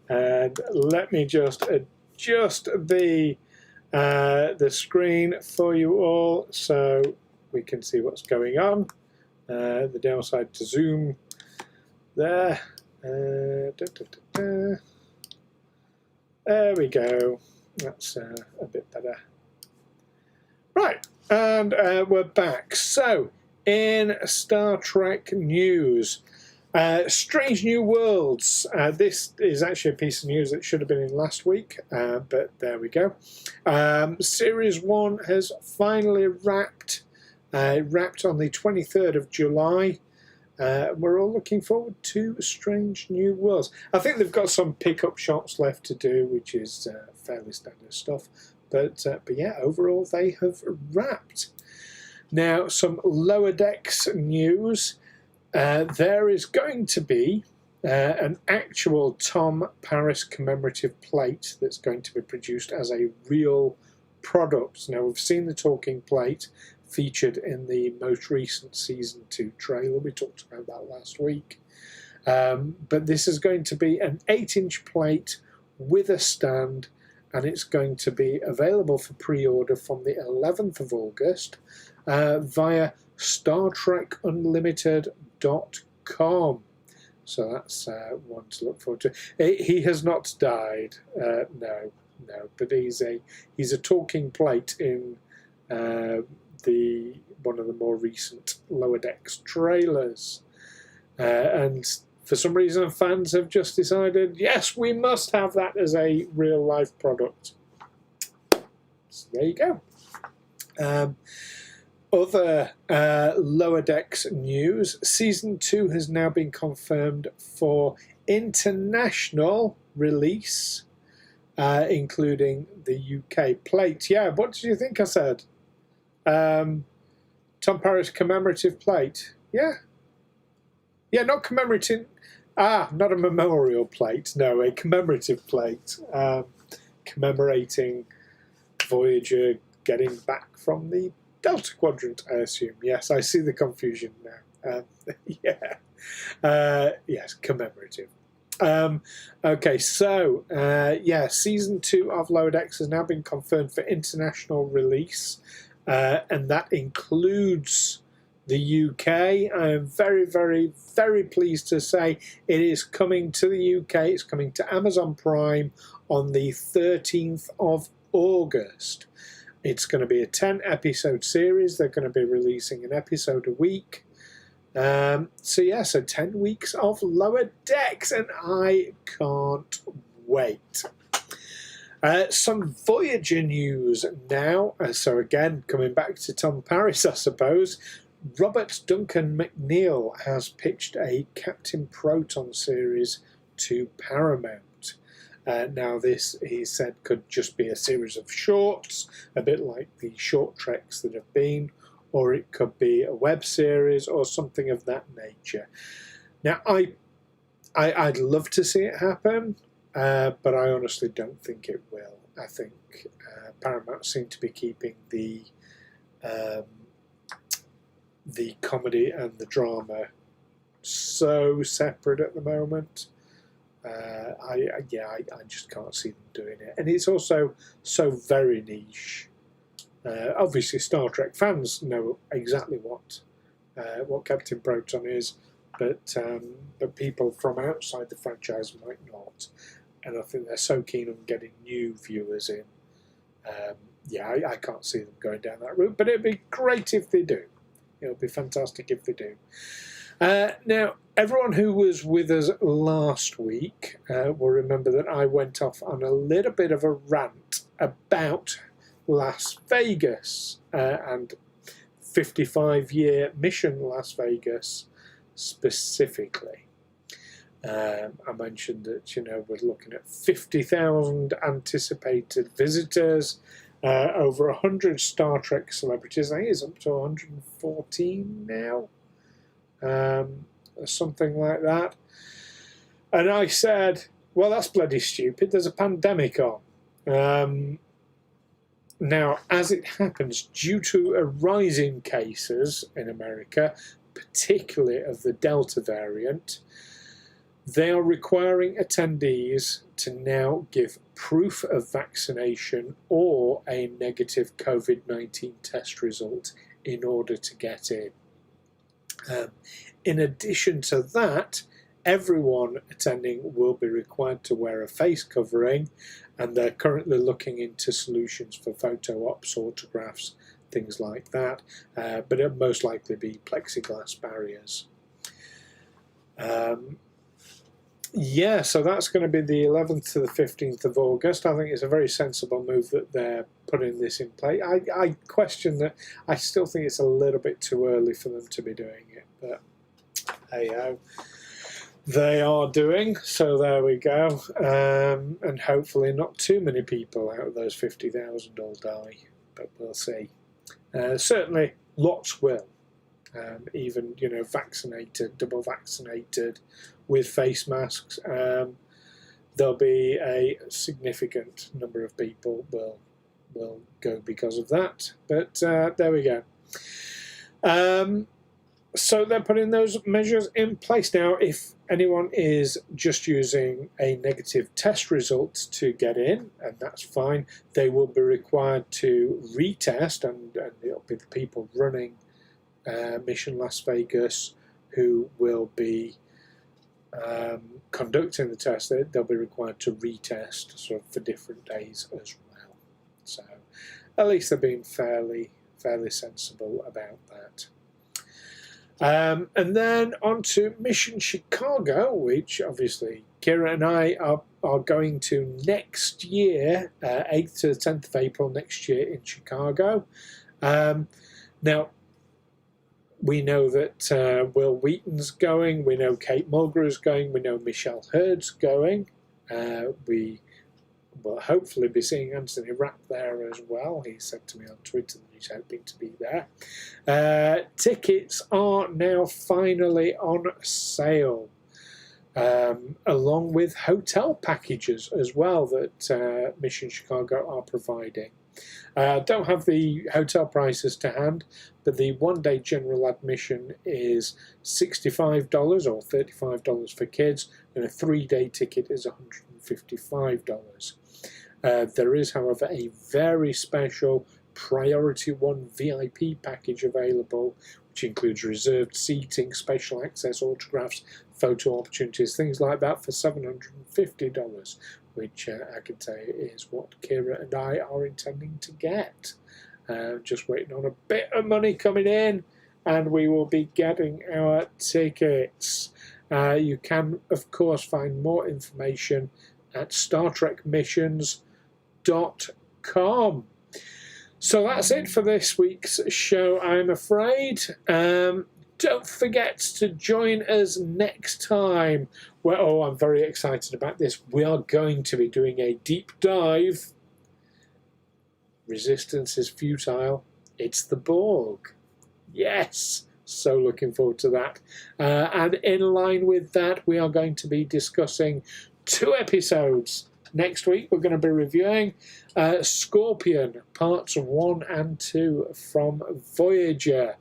And let me just adjust the screen for you all so we can see what's going on. The downside to zoom there. There we go. That's a bit better. Right, and we're back. So, in Star Trek news, Strange New Worlds. This is actually a piece of news that should have been in last week, but there we go. Series 1 has finally wrapped. Wrapped on the 23rd of July. We're all looking forward to Strange New Worlds. I think they've got some pickup shots left to do, which is fairly standard stuff. But yeah, overall they have wrapped. Now, some Lower Decks news. There is going to be an actual Tom Paris commemorative plate that's going to be produced as a real product. Now, we've seen the talking plate featured in the most recent Season 2 trailer. We talked about that last week. But this is going to be an 8-inch plate with a stand, and it's going to be available for pre-order from the 11th of August via StarTrekUnlimited.com. So that's one to look forward to. He has not died, no, but he's a talking plate in one of the more recent Lower Decks trailers, and for some reason fans have just decided, yes, we must have that as a real life product. So there you go. Other Lower Decks news. Season 2 has now been confirmed for international release, including the UK plate. Yeah, what did you think I said? Tom Paris commemorative plate. Yeah. Yeah, not commemorating. Not a memorial plate. No, a commemorative plate. Commemorating Voyager getting back from the Delta Quadrant, I assume. Yes, I see the confusion now. Yes, commemorative. Okay, so, Season 2 of Lower Decks has now been confirmed for international release, and that includes the UK. I am very, very, very pleased to say it is coming to the UK. It's coming to Amazon Prime on the 13th of August. It's going to be a 10-episode series. They're going to be releasing an episode a week. So 10 weeks of Lower Decks, and I can't wait. Some Voyager news now. So again, coming back to Tom Paris, I suppose. Robert Duncan McNeill has pitched a Captain Proton series to Paramount. Now this, he said, could just be a series of shorts, a bit like the short treks that have been, or it could be a web series or something of that nature. Now, I'd love to see it happen, but I honestly don't think it will. I think Paramount seem to be keeping the comedy and the drama so separate at the moment. I just can't see them doing it, and it's also so very niche. Obviously, Star Trek fans know exactly what Captain Proton is, but people from outside the franchise might not. And I think they're so keen on getting new viewers in. I can't see them going down that route, but it'd be great if they do. It'll be fantastic if they do. Now, everyone who was with us last week will remember that I went off on a little bit of a rant about Las Vegas and 55-year mission Las Vegas specifically. I mentioned that we're looking at 50,000 anticipated visitors, over 100 Star Trek celebrities. I think it's up to 114 now, something like that. And I said, well, that's bloody stupid. There's a pandemic on. Now, as it happens, due to a rise in cases in America, particularly of the Delta variant, they are requiring attendees to now give proof of vaccination or a negative COVID-19 test result in order to get in. In addition to that, everyone attending will be required to wear a face covering, and they're currently looking into solutions for photo ops, autographs, things like that, but it'll most likely be plexiglass barriers. So that's going to be the 11th to the 15th of August. I think it's a very sensible move that they're putting this in place. I question that. I still think it's a little bit too early for them to be doing it, but hey-ho. They are doing, so there we go. And hopefully not too many people out of those 50,000 will die, but we'll see. Certainly lots will. Even, vaccinated, double vaccinated, with face masks. There'll be a significant number of people will go because of that. But there we go. So they're putting those measures in place now. If anyone is just using a negative test result to get in, and that's fine, they will be required to retest, and it'll be the people running Mission Las Vegas who will be conducting the test. They'll be required to retest sort of for different days as well. So at least they're being fairly sensible about that. And then on to Mission Chicago, which obviously Kira and I are going to next year, 8th to the 10th of April next year in Chicago. Now, we know that Will Wheaton's going, we know Kate Mulgrew's going, we know Michelle Hurd's going. We we'll hopefully be seeing Anthony Rapp there as well. He said to me on Twitter that he's hoping to be there. Tickets are now finally on sale, along with hotel packages as well that Mission Chicago are providing. Don't have the hotel prices to hand, but the one-day general admission is $65 or $35 for kids, and a 3-day ticket is $155. There is, however, a very special Priority 1 VIP package available, which includes reserved seating, special access, autographs, photo opportunities, things like that, for $750, which I can tell you is what Kira and I are intending to get. Just waiting on a bit of money coming in, and we will be getting our tickets. You can, of course, find more information at StarTrekMissions.com. So that's it for this week's show, I'm afraid. Don't forget to join us next time. Well, I'm very excited about this. We are going to be doing a deep dive. Resistance is futile. It's the Borg. Yes. So looking forward to that. And in line with that, we are going to be discussing 2 episodes. Next week, we're going to be reviewing Scorpion, parts 1 and 2 from Voyager.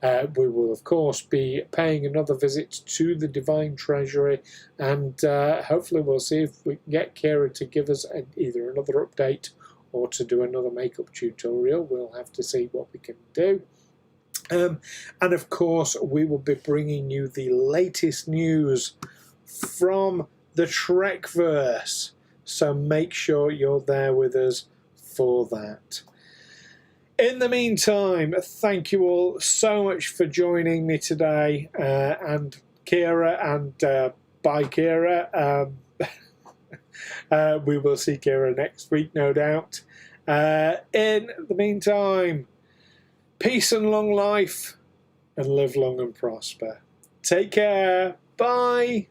We will, of course, be paying another visit to the Divine Treasury, and hopefully we'll see if we can get Kira to give us either another update or to do another makeup tutorial. We'll have to see what we can do. And, of course, we will be bringing you the latest news from the Trekverse. So make sure you're there with us for that. In the meantime, thank you all so much for joining me today. And Kira, and bye Kira. We will see Kira next week, no doubt. In the meantime, peace and long life, and live long and prosper. Take care. Bye.